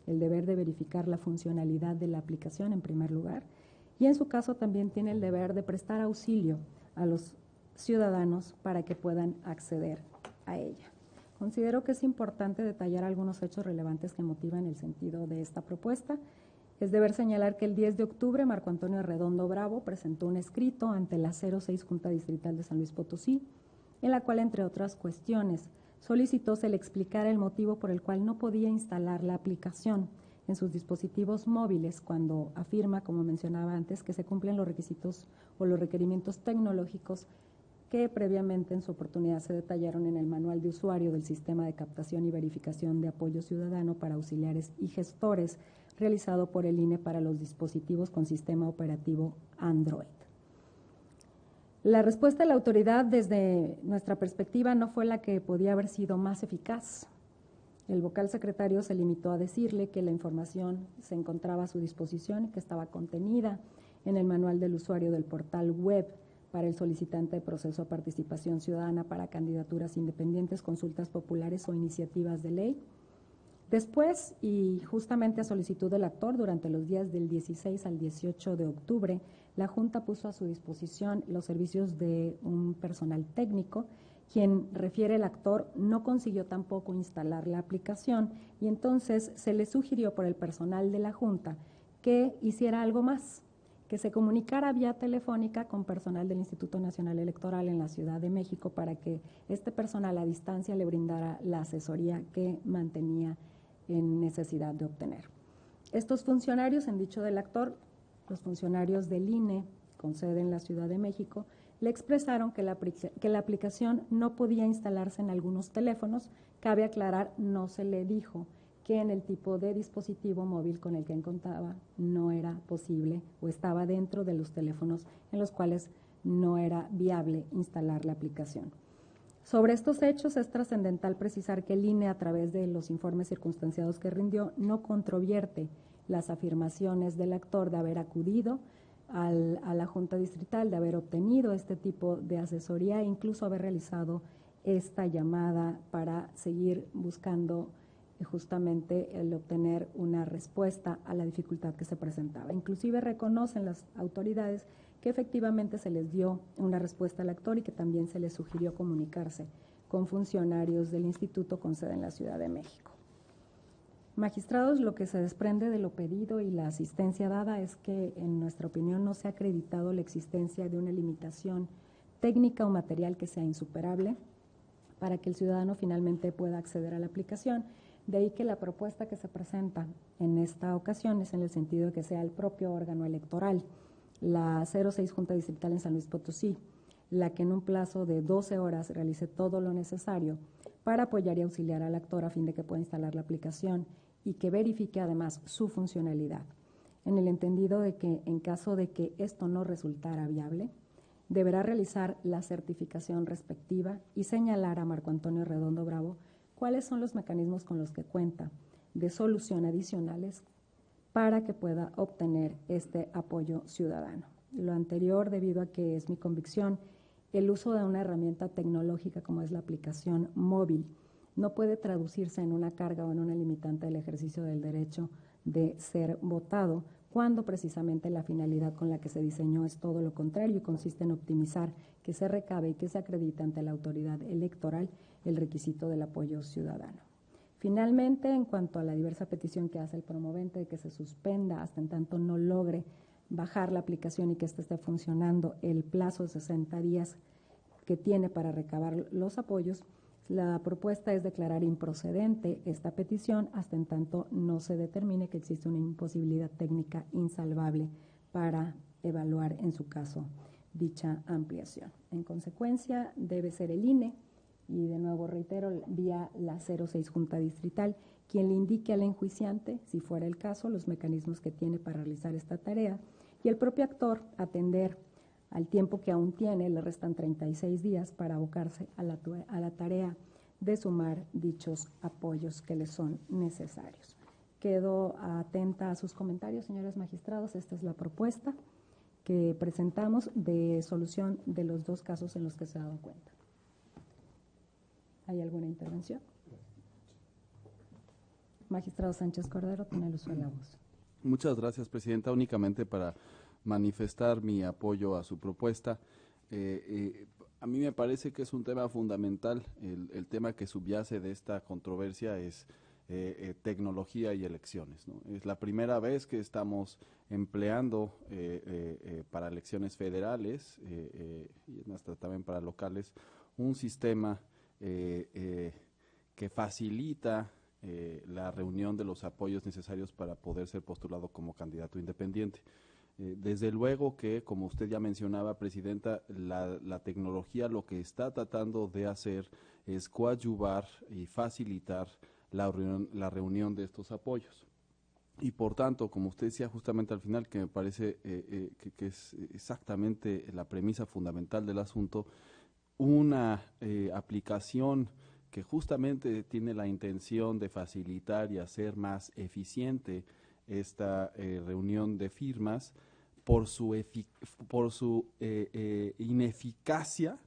el deber de verificar la funcionalidad de la aplicación en primer lugar, y en su caso también tiene el deber de prestar auxilio a los ciudadanos para que puedan acceder a ella. Considero que es importante detallar algunos hechos relevantes que motivan el sentido de esta propuesta. Es deber señalar que el 10 de octubre Marco Antonio Redondo Bravo presentó un escrito ante la 06 Junta Distrital de San Luis Potosí, en la cual, entre otras cuestiones, solicitó se le explicara el motivo por el cual no podía instalar la aplicación en sus dispositivos móviles cuando afirma, como mencionaba antes, que se cumplen los requisitos o los requerimientos tecnológicos que previamente en su oportunidad se detallaron en el manual de usuario del Sistema de Captación y Verificación de Apoyo Ciudadano para Auxiliares y Gestores, realizado por el INE para los dispositivos con sistema operativo Android. La respuesta de la autoridad desde nuestra perspectiva no fue la que podía haber sido más eficaz. El vocal secretario se limitó a decirle que la información se encontraba a su disposición y que estaba contenida en el manual del usuario del portal web para el solicitante de proceso de participación ciudadana para candidaturas independientes, consultas populares o iniciativas de ley. Después, y justamente a solicitud del actor, durante los días del 16 al 18 de octubre, la Junta puso a su disposición los servicios de un personal técnico, quien, refiere el actor, no consiguió tampoco instalar la aplicación y entonces se le sugirió por el personal de la Junta que hiciera algo más, que se comunicara vía telefónica con personal del Instituto Nacional Electoral en la Ciudad de México para que este personal a distancia le brindara la asesoría que mantenía en necesidad de obtener. Estos funcionarios, en dicho del actor, los funcionarios del INE con sede en la Ciudad de México, le expresaron que la aplicación no podía instalarse en algunos teléfonos. Cabe aclarar, no se le dijo que en el tipo de dispositivo móvil con el que contaba no era posible o estaba dentro de los teléfonos en los cuales no era viable instalar la aplicación. Sobre estos hechos es trascendental precisar que el INE, a través de los informes circunstanciados que rindió, no controvierte las afirmaciones del actor de haber acudido a la Junta Distrital de haber obtenido este tipo de asesoría e incluso haber realizado esta llamada para seguir buscando justamente el obtener una respuesta a la dificultad que se presentaba. Inclusive reconocen las autoridades que efectivamente se les dio una respuesta al actor y que también se les sugirió comunicarse con funcionarios del instituto con sede en la Ciudad de México. Magistrados, lo que se desprende de lo pedido y la asistencia dada es que, en nuestra opinión, no se ha acreditado la existencia de una limitación técnica o material que sea insuperable para que el ciudadano finalmente pueda acceder a la aplicación. De ahí que la propuesta que se presenta en esta ocasión es en el sentido de que sea el propio órgano electoral, la 06 Junta Distrital en San Luis Potosí, la que en un plazo de 12 horas realice todo lo necesario para apoyar y auxiliar al actor a fin de que pueda instalar la aplicación y que verifique además su funcionalidad, en el entendido de que en caso de que esto no resultara viable, deberá realizar la certificación respectiva y señalar a Marco Antonio Redondo Bravo cuáles son los mecanismos con los que cuenta de solución adicionales para que pueda obtener este apoyo ciudadano. Lo anterior, debido a que es mi convicción, el uso de una herramienta tecnológica como es la aplicación móvil no puede traducirse en una carga o en una limitante del ejercicio del derecho de ser votado, cuando precisamente la finalidad con la que se diseñó es todo lo contrario y consiste en optimizar que se recabe y que se acredite ante la autoridad electoral el requisito del apoyo ciudadano. Finalmente, en cuanto a la diversa petición que hace el promovente de que se suspenda hasta en tanto no logre bajar la aplicación y que ésta esté funcionando el plazo de 60 días que tiene para recabar los apoyos, la propuesta es declarar improcedente esta petición hasta en tanto no se determine que existe una imposibilidad técnica insalvable para evaluar en su caso dicha ampliación. En consecuencia, debe ser el INE, y de nuevo reitero, vía la 06 Junta Distrital, quien le indique al enjuiciante, si fuera el caso, los mecanismos que tiene para realizar esta tarea, y el propio actor atender al tiempo que aún tiene, le restan 36 días para abocarse a la tarea de sumar dichos apoyos que le son necesarios. Quedo atenta a sus comentarios, señores magistrados. Esta es la propuesta que presentamos de solución de los dos casos en los que se ha dado cuenta. ¿Hay alguna intervención? Magistrado Sánchez Cordero, tiene el uso de la voz. Muchas gracias, Presidenta. Únicamente para manifestar mi apoyo a su propuesta. A mí me parece que es un tema fundamental. El tema que subyace de esta controversia es tecnología y elecciones, ¿no? Es la primera vez que estamos empleando para elecciones federales y hasta también para locales un sistema que facilita la reunión de los apoyos necesarios para poder ser postulado como candidato independiente. Desde luego que, como usted ya mencionaba, Presidenta, la tecnología lo que está tratando de hacer es coadyuvar y facilitar la reunión de estos apoyos. Y por tanto, como usted decía justamente al final, que me parece que es exactamente la premisa fundamental del asunto, una aplicación que justamente tiene la intención de facilitar y hacer más eficiente esta reunión de firmas por su ineficacia,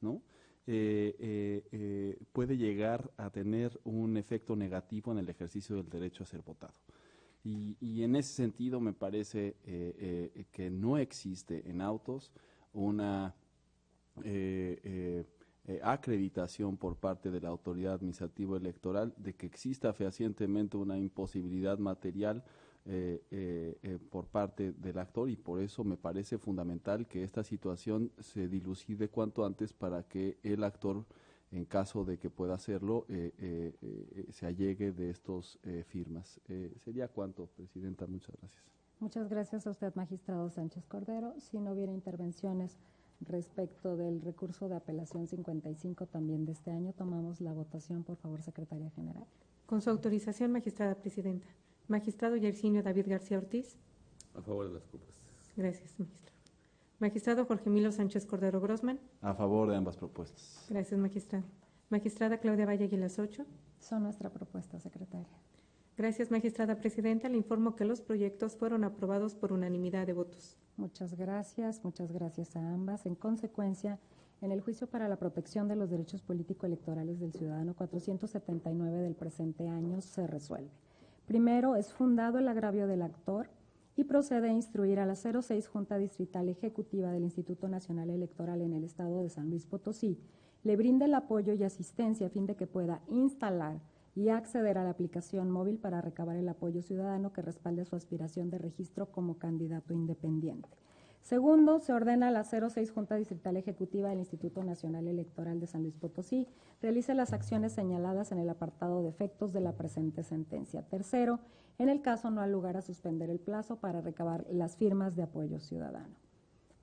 ¿no? Puede llegar a tener un efecto negativo en el ejercicio del derecho a ser votado. Y en ese sentido me parece que no existe en autos una acreditación por parte de la autoridad administrativa electoral de que exista fehacientemente una imposibilidad material por parte del actor, y por eso me parece fundamental que esta situación se dilucide cuanto antes para que el actor, en caso de que pueda hacerlo, se allegue de estos firmas. Sería cuanto, Presidenta. Muchas gracias. Muchas gracias a usted, magistrado Sánchez Cordero. Si no hubiera intervenciones respecto del recurso de apelación 55 también de este año, tomamos la votación. Por favor, Secretaria General. Con su autorización, magistrada presidenta. Magistrado Yersinio David García Ortiz. A favor de las propuestas. Gracias, magistrado. Magistrado Jorge Emilio Sánchez Cordero Grossman. A favor de ambas propuestas. Gracias, magistrado. Magistrada Claudia Valle Aguilas Ocho. Son nuestra propuesta, secretaria. Gracias, magistrada presidenta. Le informo que los proyectos fueron aprobados por unanimidad de votos. Muchas gracias a ambas. En consecuencia, en el juicio para la protección de los derechos político-electorales del ciudadano 479 del presente año se resuelve. Primero, es fundado el agravio del actor y procede a instruir a la 06 Junta Distrital Ejecutiva del Instituto Nacional Electoral en el estado de San Luis Potosí, le brinde el apoyo y asistencia a fin de que pueda instalar y acceder a la aplicación móvil para recabar el apoyo ciudadano que respalde su aspiración de registro como candidato independiente. Segundo, se ordena a la 06 Junta Distrital Ejecutiva del Instituto Nacional Electoral de San Luis Potosí realice las acciones señaladas en el apartado de efectos de la presente sentencia. Tercero, en el caso no ha lugar a suspender el plazo para recabar las firmas de apoyo ciudadano.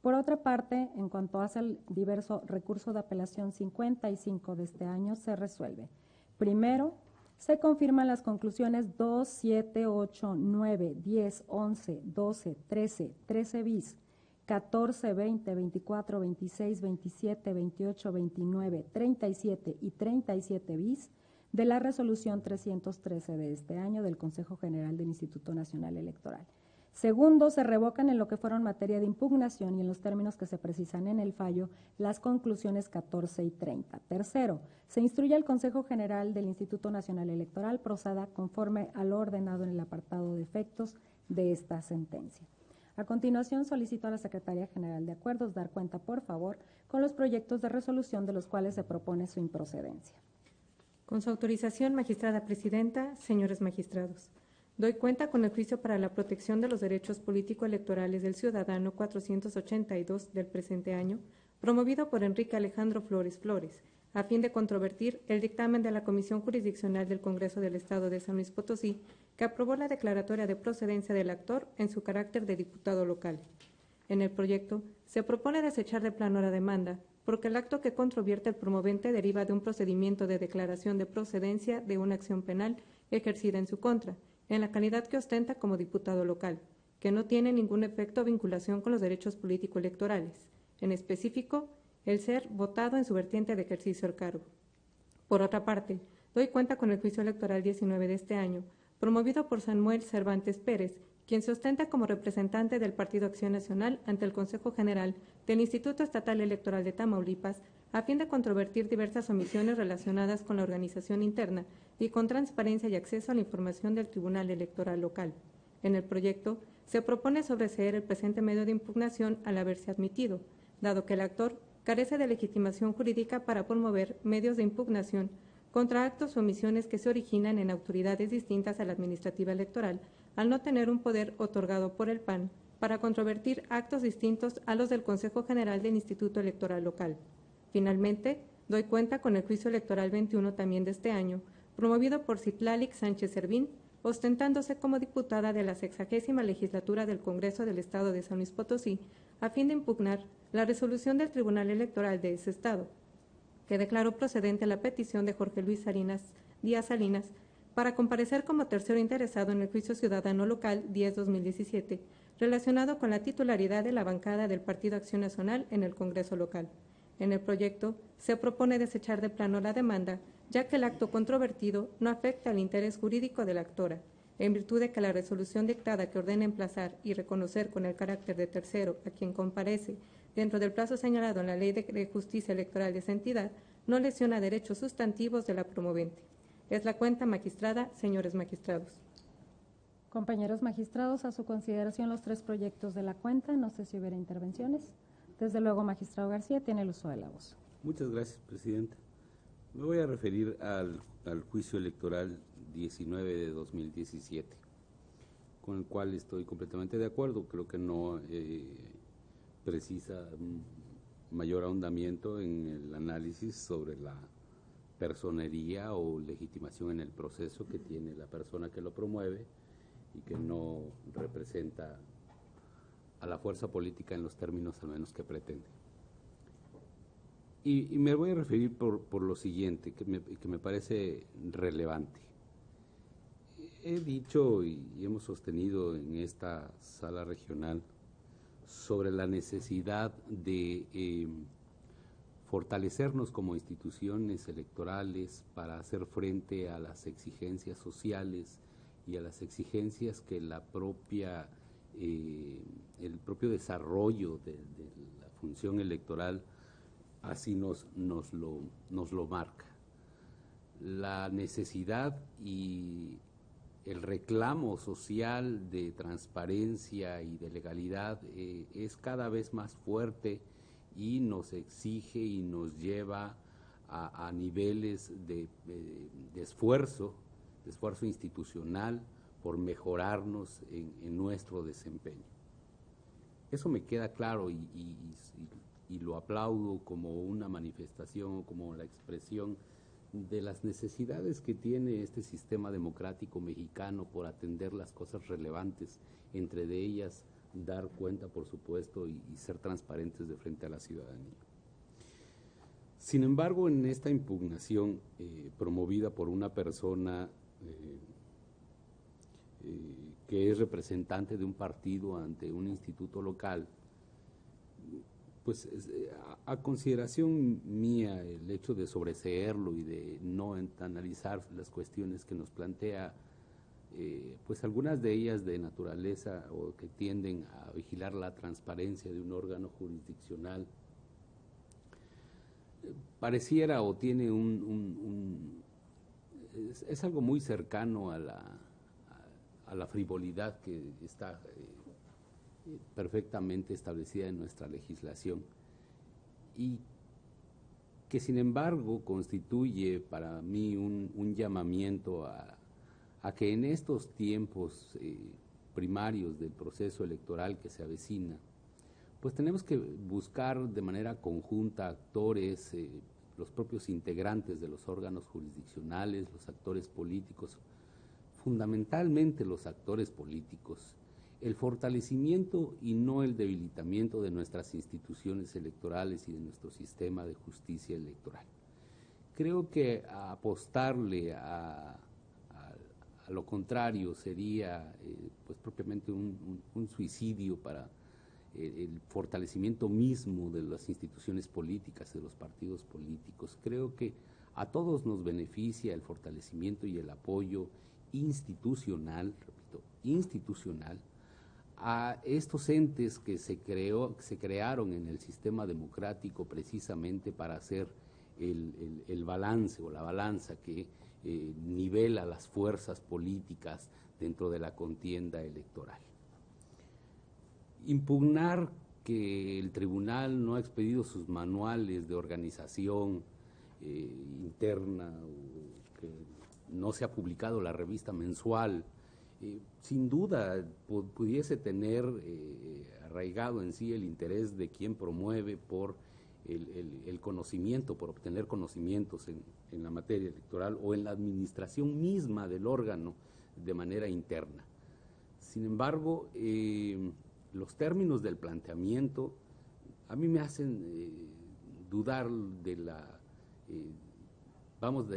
Por otra parte, en cuanto hace el diverso recurso de apelación 55 de este año, se resuelve. Primero, se confirman las conclusiones 2, 7, 8, 9, 10, 11, 12, 13, 13 bis, 14, 20, 24, 26, 27, 28, 29, 37 y 37 bis de la resolución 313 de este año del Consejo General del Instituto Nacional Electoral. Segundo, se revocan en lo que fueron materia de impugnación y en los términos que se precisan en el fallo las conclusiones 14 y 30. Tercero, se instruye al Consejo General del Instituto Nacional Electoral proceda conforme a lo ordenado en el apartado de efectos de esta sentencia. A continuación, solicito a la Secretaría General de Acuerdos dar cuenta, por favor, con los proyectos de resolución de los cuales se propone su improcedencia. Con su autorización, magistrada presidenta, señores magistrados. Doy cuenta con el juicio para la protección de los derechos político-electorales del ciudadano 482 del presente año, promovido por Enrique Alejandro Flores Flores, a fin de controvertir el dictamen de la Comisión Jurisdiccional del Congreso del Estado de San Luis Potosí, que aprobó la declaratoria de procedencia del actor en su carácter de diputado local. En el proyecto se propone desechar de plano la demanda, porque el acto que controvierte el promovente deriva de un procedimiento de declaración de procedencia de una acción penal ejercida en su contra, en la calidad que ostenta como diputado local, que no tiene ningún efecto o vinculación con los derechos político-electorales, en específico, el ser votado en su vertiente de ejercicio del cargo. Por otra parte, doy cuenta con el juicio electoral 19 de este año, promovido por Samuel Cervantes Pérez, quien se ostenta como representante del Partido Acción Nacional ante el Consejo General del Instituto Estatal Electoral de Tamaulipas, a fin de controvertir diversas omisiones relacionadas con la organización interna y con transparencia y acceso a la información del Tribunal Electoral local. En el proyecto se propone sobreseer el presente medio de impugnación al haberse admitido, dado que el actor carece de legitimación jurídica para promover medios de impugnación contra actos o omisiones que se originan en autoridades distintas a la administrativa electoral, al no tener un poder otorgado por el PAN para controvertir actos distintos a los del Consejo General del Instituto Electoral local. Finalmente, doy cuenta con el juicio electoral 21 también de este año, promovido por Citlali Sánchez Servín, ostentándose como diputada de la 60ª legislatura del Congreso del Estado de San Luis Potosí, a fin de impugnar la resolución del Tribunal Electoral de ese Estado, que declaró procedente la petición de Jorge Luis Díaz Salinas para comparecer como tercero interesado en el juicio ciudadano local 10-2017, relacionado con la titularidad de la bancada del Partido Acción Nacional en el Congreso local. En el proyecto se propone desechar de plano la demanda, ya que el acto controvertido no afecta al interés jurídico de la actora, en virtud de que la resolución dictada que ordena emplazar y reconocer con el carácter de tercero a quien comparece dentro del plazo señalado en la Ley de Justicia Electoral de esa entidad, no lesiona derechos sustantivos de la promovente. Es la cuenta, magistrada, señores magistrados. Compañeros magistrados, a su consideración los tres proyectos de la cuenta. No sé si hubiera intervenciones. Desde luego, magistrado García, tiene el uso de la voz. Muchas gracias, presidenta. Me voy a referir al juicio electoral 19 de 2017, con el cual estoy completamente de acuerdo. Creo que no precisa mayor ahondamiento en el análisis sobre la personería o legitimación en el proceso que tiene la persona que lo promueve y que no representa a la fuerza política en los términos al menos que pretende. Y me voy a referir por lo siguiente, que me parece relevante. He dicho y hemos sostenido en esta sala regional sobre la necesidad de fortalecernos como instituciones electorales para hacer frente a las exigencias sociales y a las exigencias que la propia el propio desarrollo de la función electoral así nos lo marca. La necesidad y el reclamo social de transparencia y de legalidad es cada vez más fuerte y nos exige y nos lleva a niveles de esfuerzo institucional por mejorarnos en nuestro desempeño. Eso me queda claro y lo aplaudo como una manifestación, como la expresión de las necesidades que tiene este sistema democrático mexicano por atender las cosas relevantes, entre de ellas dar cuenta, por supuesto, y ser transparentes de frente a la ciudadanía. Sin embargo, en esta impugnación promovida por una persona que es representante de un partido ante un instituto local, pues a consideración mía el hecho de sobreseerlo y de no analizar las cuestiones que nos plantea, pues algunas de ellas de naturaleza o que tienden a vigilar la transparencia de un órgano jurisdiccional, pareciera o tiene es algo muy cercano a la frivolidad que está perfectamente establecida en nuestra legislación y que sin embargo constituye para mí un llamamiento a que en estos tiempos primarios del proceso electoral que se avecina, pues tenemos que buscar de manera conjunta actores, los propios integrantes de los órganos jurisdiccionales, los actores políticos, fundamentalmente los actores políticos, el fortalecimiento y no el debilitamiento de nuestras instituciones electorales y de nuestro sistema de justicia electoral. Creo que apostarle a lo contrario sería pues propiamente un suicidio para el fortalecimiento mismo de las instituciones políticas, de los partidos políticos. Creo que a todos nos beneficia el fortalecimiento y el apoyo institucional, repito, institucional, a estos entes que se crearon en el sistema democrático precisamente para hacer el balance o la balanza que nivela las fuerzas políticas dentro de la contienda electoral. Impugnar que el tribunal no ha expedido sus manuales de organización interna o que no se ha publicado la revista mensual, sin duda pudiese tener arraigado en sí el interés de quien promueve por el conocimiento, por obtener conocimientos en la materia electoral o en la administración misma del órgano de manera interna. Sin embargo, los términos del planteamiento a mí me hacen dudar de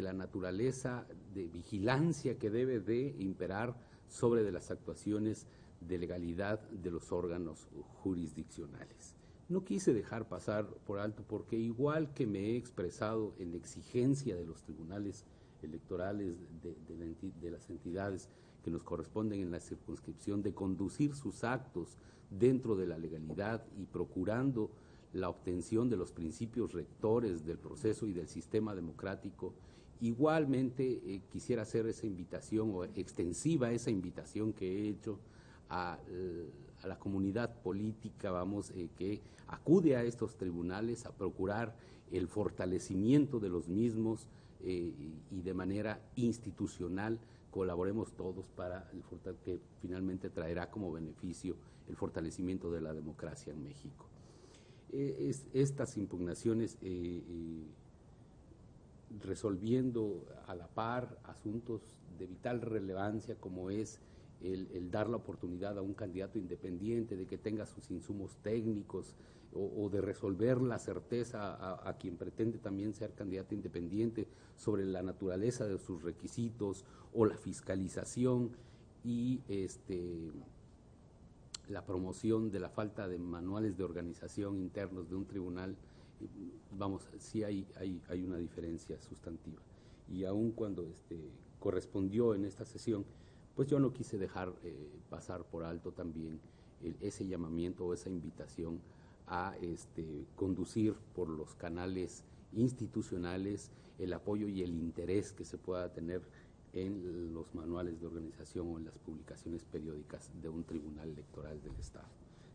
la naturaleza de vigilancia que debe de imperar sobre de las actuaciones de legalidad de los órganos jurisdiccionales. No quise dejar pasar por alto porque igual que me he expresado en la exigencia de los tribunales electorales de las entidades que nos corresponden en la circunscripción de conducir sus actos dentro de la legalidad y procurando la obtención de los principios rectores del proceso y del sistema democrático, igualmente quisiera hacer esa invitación o extensiva esa invitación que he hecho a la comunidad política, que acude a estos tribunales a procurar el fortalecimiento de los mismos y de manera institucional colaboremos todos para que finalmente traerá como beneficio el fortalecimiento de la democracia en México. Estas impugnaciones resolviendo a la par asuntos de vital relevancia como es el dar la oportunidad a un candidato independiente de que tenga sus insumos técnicos o de resolver la certeza a quien pretende también ser candidato independiente sobre la naturaleza de sus requisitos o la fiscalización y la promoción de la falta de manuales de organización internos de un tribunal, sí hay una diferencia sustantiva. Y aun cuando correspondió en esta sesión, pues yo no quise dejar pasar por alto también ese llamamiento o esa invitación a conducir por los canales institucionales el apoyo y el interés que se pueda tener en los manuales de organización o en las publicaciones periódicas de un tribunal electoral del Estado.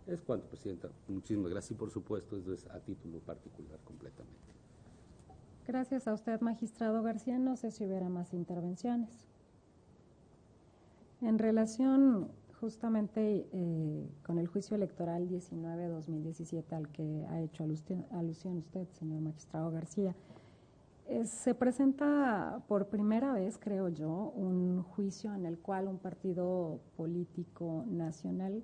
Es cuanto, Presidenta. Muchísimas gracias y, por supuesto, esto es a título particular completamente. Gracias a usted, magistrado García. No sé si hubiera más intervenciones. En relación justamente con el juicio electoral 19-2017 al que ha hecho alusión usted, señor magistrado García, se presenta por primera vez, creo yo, un juicio en el cual un partido político nacional,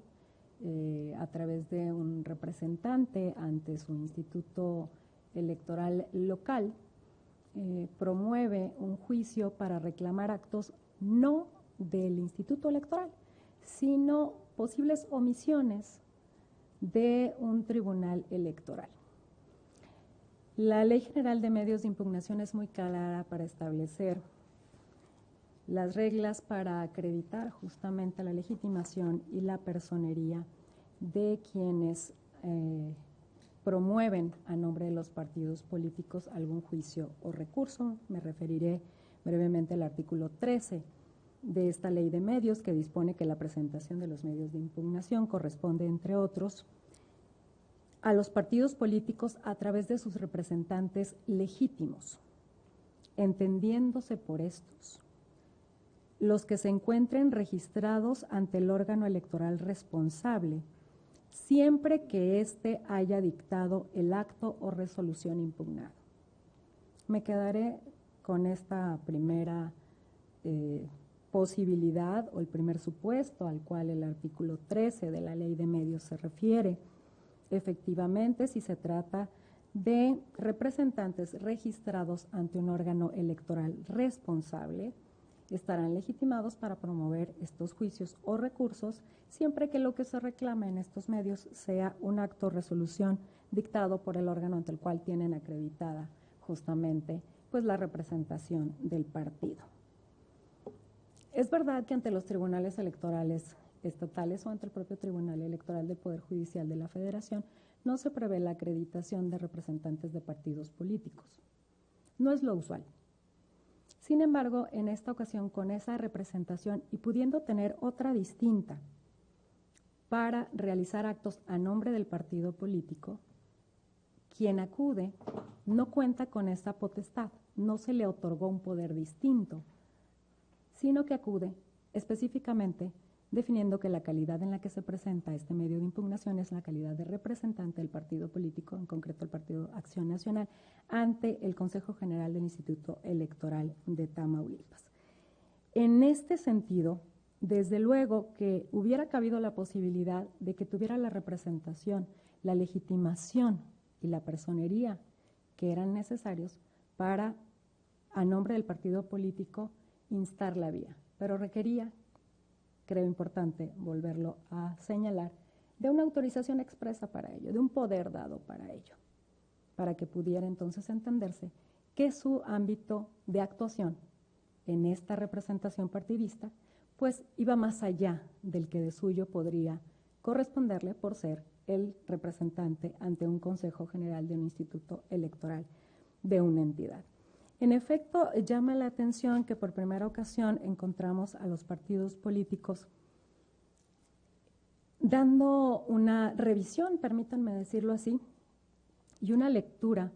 a través de un representante ante su instituto electoral local, promueve un juicio para reclamar actos no del instituto electoral, sino posibles omisiones de un tribunal electoral. La Ley General de Medios de Impugnación es muy clara para establecer las reglas para acreditar justamente la legitimación y la personería de quienes promueven a nombre de los partidos políticos algún juicio o recurso. Me referiré brevemente al artículo 13 de esta Ley de Medios, que dispone que la presentación de los medios de impugnación corresponde, entre otros, a los partidos políticos a través de sus representantes legítimos, entendiéndose por estos los que se encuentren registrados ante el órgano electoral responsable, siempre que éste haya dictado el acto o resolución impugnado. Me quedaré con esta primera posibilidad o el primer supuesto al cual el artículo 13 de la Ley de Medios se refiere. Efectivamente, si se trata de representantes registrados ante un órgano electoral responsable, estarán legitimados para promover estos juicios o recursos, siempre que lo que se reclame en estos medios sea un acto o resolución dictado por el órgano ante el cual tienen acreditada justamente pues la representación del partido. Es verdad que ante los tribunales electorales estatales o ante el propio Tribunal Electoral del Poder Judicial de la Federación no se prevé la acreditación de representantes de partidos políticos. No es lo usual. Sin embargo, en esta ocasión, con esa representación y pudiendo tener otra distinta para realizar actos a nombre del partido político, quien acude no cuenta con esa potestad, no se le otorgó un poder distinto, sino que acude específicamente definiendo que la calidad en la que se presenta este medio de impugnación es la calidad de representante del partido político, en concreto el Partido Acción Nacional, ante el Consejo General del Instituto Electoral de Tamaulipas. En este sentido, desde luego que hubiera cabido la posibilidad de que tuviera la representación, la legitimación y la personería que eran necesarios para, a nombre del partido político, instar la vía, pero requería, creo importante volverlo a señalar, de una autorización expresa para ello, de un poder dado para ello, para que pudiera entonces entenderse que su ámbito de actuación en esta representación partidista pues iba más allá del que de suyo podría corresponderle por ser el representante ante un Consejo General de un instituto electoral de una entidad. En efecto, llama la atención que por primera ocasión encontramos a los partidos políticos dando una revisión, permítanme decirlo así, y una lectura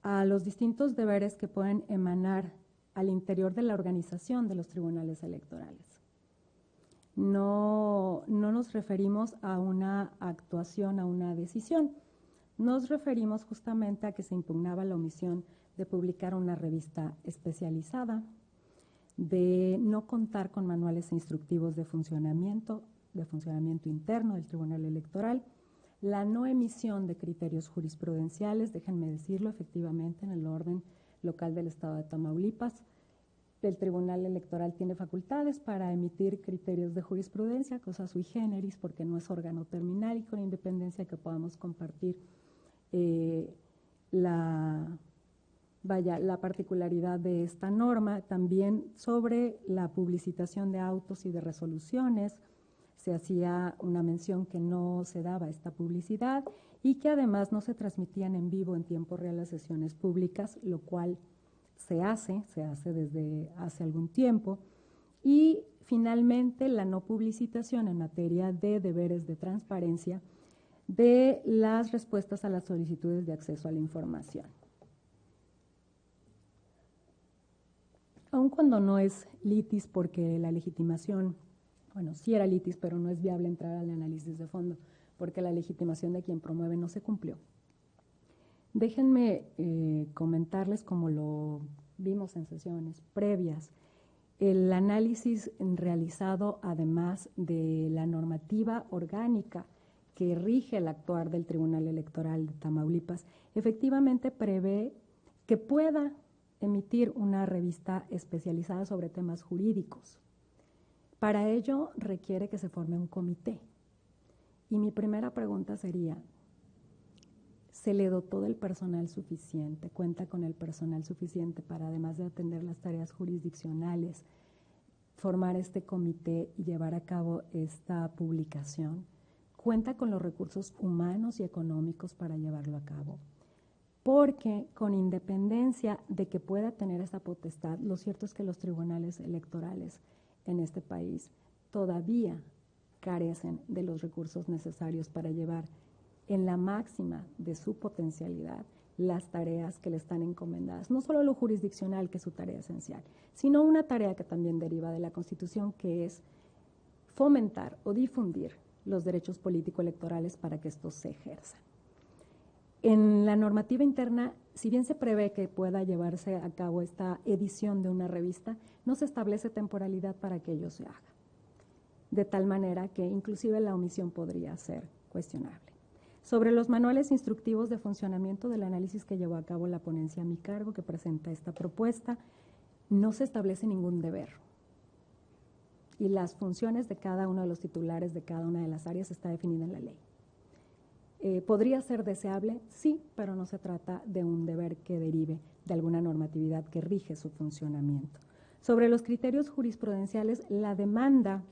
a los distintos deberes que pueden emanar al interior de la organización de los tribunales electorales. No nos referimos a una actuación, a una decisión, nos referimos justamente a que se impugnaba la omisión de publicar una revista especializada, de no contar con manuales instructivos de funcionamiento interno del Tribunal Electoral, la no emisión de criterios jurisprudenciales, déjenme decirlo, efectivamente en el orden local del Estado de Tamaulipas, el Tribunal Electoral tiene facultades para emitir criterios de jurisprudencia, cosa sui generis, porque no es órgano terminal y con independencia que podamos compartir la particularidad de esta norma, también sobre la publicitación de autos y de resoluciones, se hacía una mención que no se daba esta publicidad y que además no se transmitían en vivo en tiempo real las sesiones públicas, lo cual se hace desde hace algún tiempo. Y finalmente, la no publicitación en materia de deberes de transparencia de las respuestas a las solicitudes de acceso a la información. Aun cuando no es litis, porque la legitimación, bueno, sí era litis, pero no es viable entrar al análisis de fondo, porque la legitimación de quien promueve no se cumplió. Déjenme comentarles, como lo vimos en sesiones previas, el análisis realizado además de la normativa orgánica que rige el actuar del Tribunal Electoral de Tamaulipas, efectivamente prevé que pueda emitir una revista especializada sobre temas jurídicos. Para ello requiere que se forme un comité. Y mi primera pregunta sería, ¿se le dotó del personal suficiente? ¿Cuenta con el personal suficiente para, además de atender las tareas jurisdiccionales, formar este comité y llevar a cabo esta publicación? ¿Cuenta con los recursos humanos y económicos para llevarlo a cabo? Porque con independencia de que pueda tener esa potestad, lo cierto es que los tribunales electorales en este país todavía carecen de los recursos necesarios para llevar en la máxima de su potencialidad las tareas que le están encomendadas. No solo lo jurisdiccional, que es su tarea esencial, sino una tarea que también deriva de la Constitución, que es fomentar o difundir los derechos político-electorales para que estos se ejerzan. En la normativa interna, si bien se prevé que pueda llevarse a cabo esta edición de una revista, no se establece temporalidad para que ello se haga, de tal manera que inclusive la omisión podría ser cuestionable. Sobre los manuales instructivos de funcionamiento del análisis que llevó a cabo la ponencia a mi cargo, que presenta esta propuesta, no se establece ningún deber. Y las funciones de cada uno de los titulares de cada una de las áreas está definida en la ley. ¿Podría ser deseable? Sí, pero no se trata de un deber que derive de alguna normatividad que rige su funcionamiento. Sobre los criterios jurisprudenciales, la demanda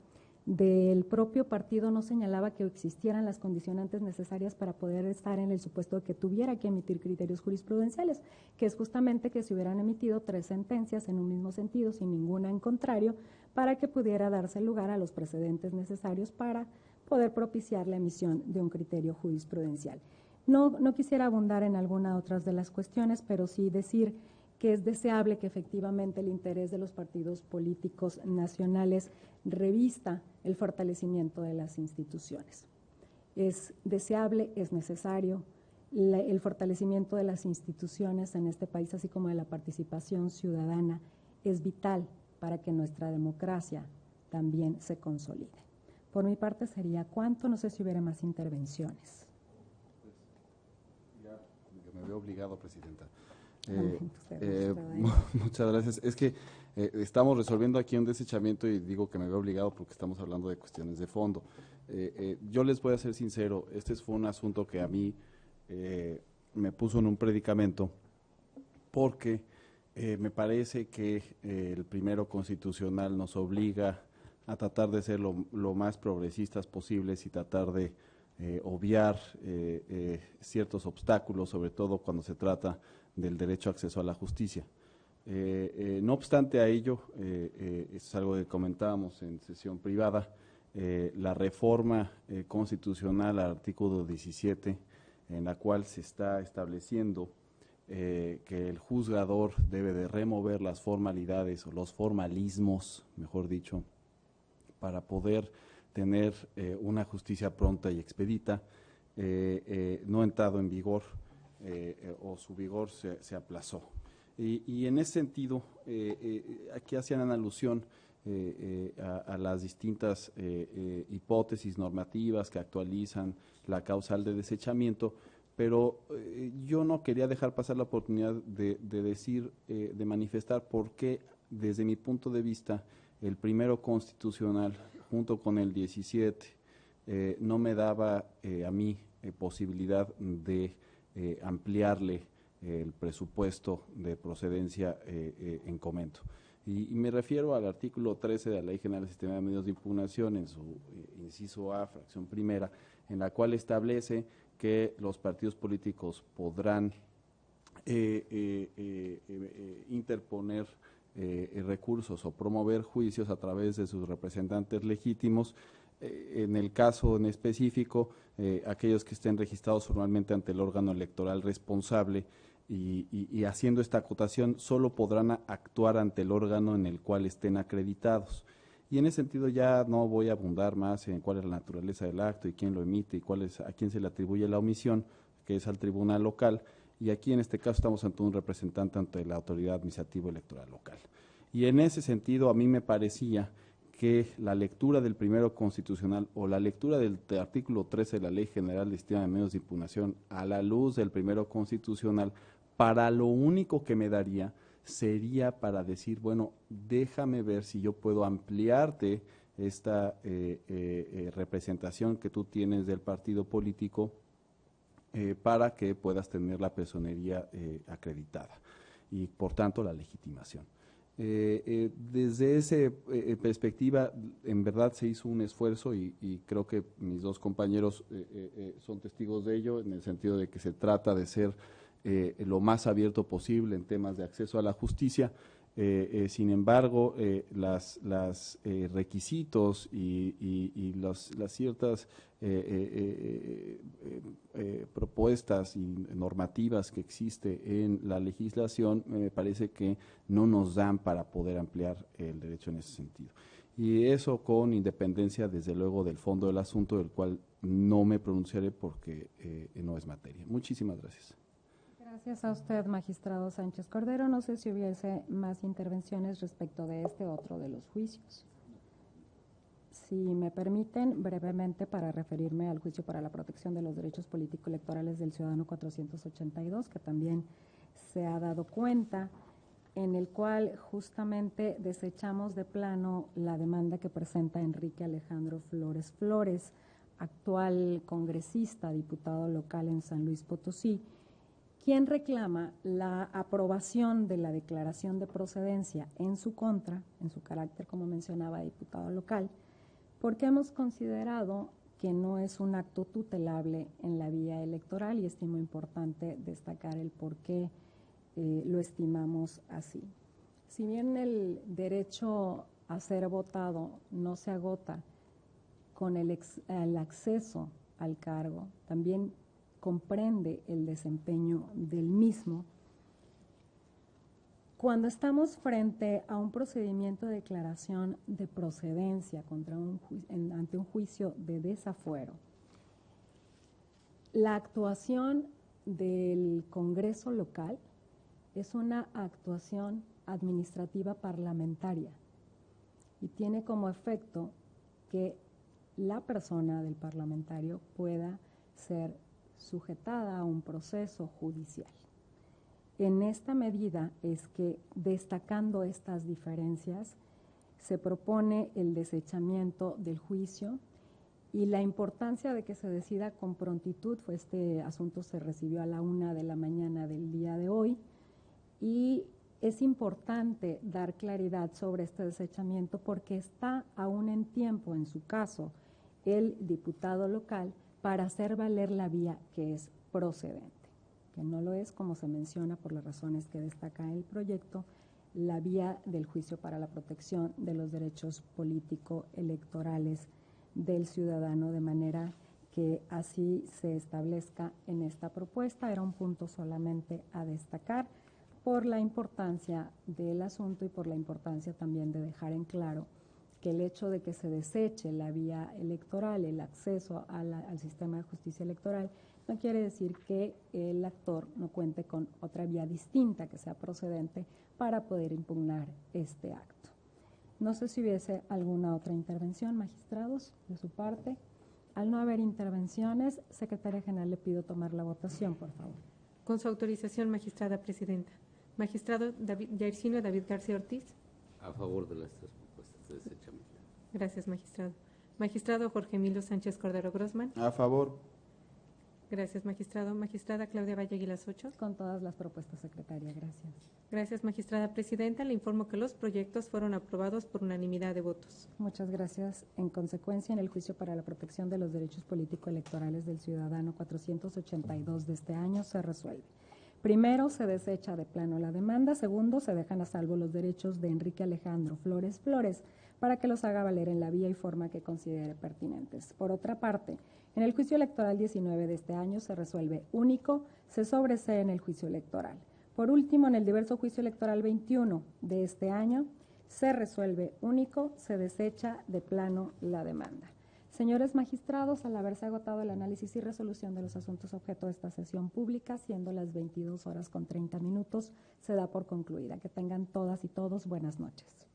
del propio partido no señalaba que existieran las condicionantes necesarias para poder estar en el supuesto de que tuviera que emitir criterios jurisprudenciales, que es justamente que se hubieran emitido 3 sentencias en un mismo sentido, sin ninguna en contrario, para que pudiera darse lugar a los precedentes necesarios para poder propiciar la emisión de un criterio jurisprudencial. No quisiera abundar en alguna otra de las cuestiones, pero sí decir que es deseable que efectivamente el interés de los partidos políticos nacionales revista el fortalecimiento de las instituciones. Es deseable, es necesario. El fortalecimiento de las instituciones en este país, así como de la participación ciudadana, es vital para que nuestra democracia también se consolide. Por mi parte sería cuánto, no sé si hubiera más intervenciones. Ya me veo obligado, Presidenta. Muchas Muchas gracias. Es que estamos resolviendo aquí un desechamiento y digo que me veo obligado porque estamos hablando de cuestiones de fondo. Yo les voy a ser sincero, este fue un asunto que a mí me puso en un predicamento porque me parece que el primero constitucional nos obliga a tratar de ser lo más progresistas posibles y tratar de obviar ciertos obstáculos, sobre todo cuando se trata del derecho a acceso a la justicia. No obstante a ello, es algo que comentábamos en sesión privada, la reforma constitucional al artículo 17, en la cual se está estableciendo que el juzgador debe de remover las formalidades o los formalismos, mejor dicho, para poder tener una justicia pronta y expedita, no ha entrado en vigor o su vigor se aplazó. Y en ese sentido, aquí hacían alusión a las distintas hipótesis normativas que actualizan la causal de desechamiento, pero yo no quería dejar pasar la oportunidad de decir, de manifestar por qué, desde mi punto de vista, el primero constitucional, junto con el 17, no me daba a mí posibilidad de ampliarle el presupuesto de procedencia en comento. Y me refiero al artículo 13 de la Ley General del Sistema de Medios de Impugnación, en su inciso A, fracción primera, en la cual establece que los partidos políticos podrán interponer recursos o promover juicios a través de sus representantes legítimos, en el caso en específico, aquellos que estén registrados formalmente ante el órgano electoral responsable, y haciendo esta acotación, solo podrán actuar ante el órgano en el cual estén acreditados. Y en ese sentido ya no voy a abundar más en cuál es la naturaleza del acto y quién lo emite y a quién se le atribuye la omisión, que es al tribunal local, y aquí en este caso estamos ante un representante ante la autoridad administrativa electoral local. Y en ese sentido a mí me parecía que la lectura del primero constitucional o la lectura del artículo 13 de la Ley General del Sistema de Medios de Impugnación a la luz del primero constitucional, para lo único que me daría sería para decir, bueno, déjame ver si yo puedo ampliarte esta representación que tú tienes del partido político para que puedas tener la personería acreditada y por tanto la legitimación. Desde esa perspectiva, en verdad se hizo un esfuerzo y creo que mis dos compañeros son testigos de ello, en el sentido de que se trata de ser lo más abierto posible en temas de acceso a la justicia. Sin embargo, los requisitos y las ciertas propuestas y normativas que existe en la legislación me parece que no nos dan para poder ampliar el derecho en ese sentido. Y eso con independencia, desde luego, del fondo del asunto, del cual no me pronunciaré porque no es materia. Muchísimas gracias. Gracias a usted, magistrado Sánchez Cordero. No sé si hubiese más intervenciones respecto de este otro de los juicios. Si me permiten, brevemente, para referirme al juicio para la protección de los derechos político-electorales del ciudadano 482, que también se ha dado cuenta, en el cual justamente desechamos de plano la demanda que presenta Enrique Alejandro Flores, actual congresista, diputado local en San Luis Potosí, quien reclama la aprobación de la declaración de procedencia en su contra, en su carácter, como mencionaba, diputado local, porque hemos considerado que no es un acto tutelable en la vía electoral y estimo importante destacar el por qué lo estimamos así. Si bien el derecho a ser votado no se agota con el acceso al cargo, también comprende el desempeño del mismo. Cuando estamos frente a un procedimiento de declaración de procedencia ante un juicio de desafuero, la actuación del Congreso local es una actuación administrativa parlamentaria y tiene como efecto que la persona del parlamentario pueda ser sujetada a un proceso judicial. En esta medida es que, destacando estas diferencias, se propone el desechamiento del juicio y la importancia de que se decida con prontitud. Este asunto se recibió a la 1 de la mañana del día de hoy y es importante dar claridad sobre este desechamiento porque está aún en tiempo, en su caso, el diputado local para hacer valer la vía que es procedente, que no lo es, como se menciona por las razones que destaca el proyecto, la vía del juicio para la protección de los derechos político-electorales del ciudadano, de manera que así se establezca en esta propuesta. Era un punto solamente a destacar por la importancia del asunto y por la importancia también de dejar en claro que el hecho de que se deseche la vía electoral, el acceso al sistema de justicia electoral, no quiere decir que el actor no cuente con otra vía distinta que sea procedente para poder impugnar este acto. No sé si hubiese alguna otra intervención, magistrados, de su parte. Al no haber intervenciones, Secretaria General, le pido tomar la votación, por favor. Con su autorización, magistrada presidenta. Magistrado Jairzinho David García Ortiz. A favor de las tres propuestas de desechamiento. Gracias, magistrado. Magistrado Jorge Emilio Sánchez Cordero Grossman. A favor. Gracias, magistrado. Magistrada Claudia Valle Aguilas Ocho. Con todas las propuestas, secretaria. Gracias. Gracias, magistrada presidenta. Le informo que los proyectos fueron aprobados por unanimidad de votos. Muchas gracias. En consecuencia, en el juicio para la protección de los derechos político-electorales del ciudadano 482 de este año se resuelve. Primero, se desecha de plano la demanda. Segundo, se dejan a salvo los derechos de Enrique Alejandro Flores para que los haga valer en la vía y forma que considere pertinentes. Por otra parte, en el juicio electoral 19 de este año se resuelve único, se sobresee en el juicio electoral. Por último, en el diverso juicio electoral 21 de este año se resuelve único, se desecha de plano la demanda. Señores magistrados, al haberse agotado el análisis y resolución de los asuntos objeto de esta sesión pública, siendo las 22:30, se da por concluida. Que tengan todas y todos buenas noches.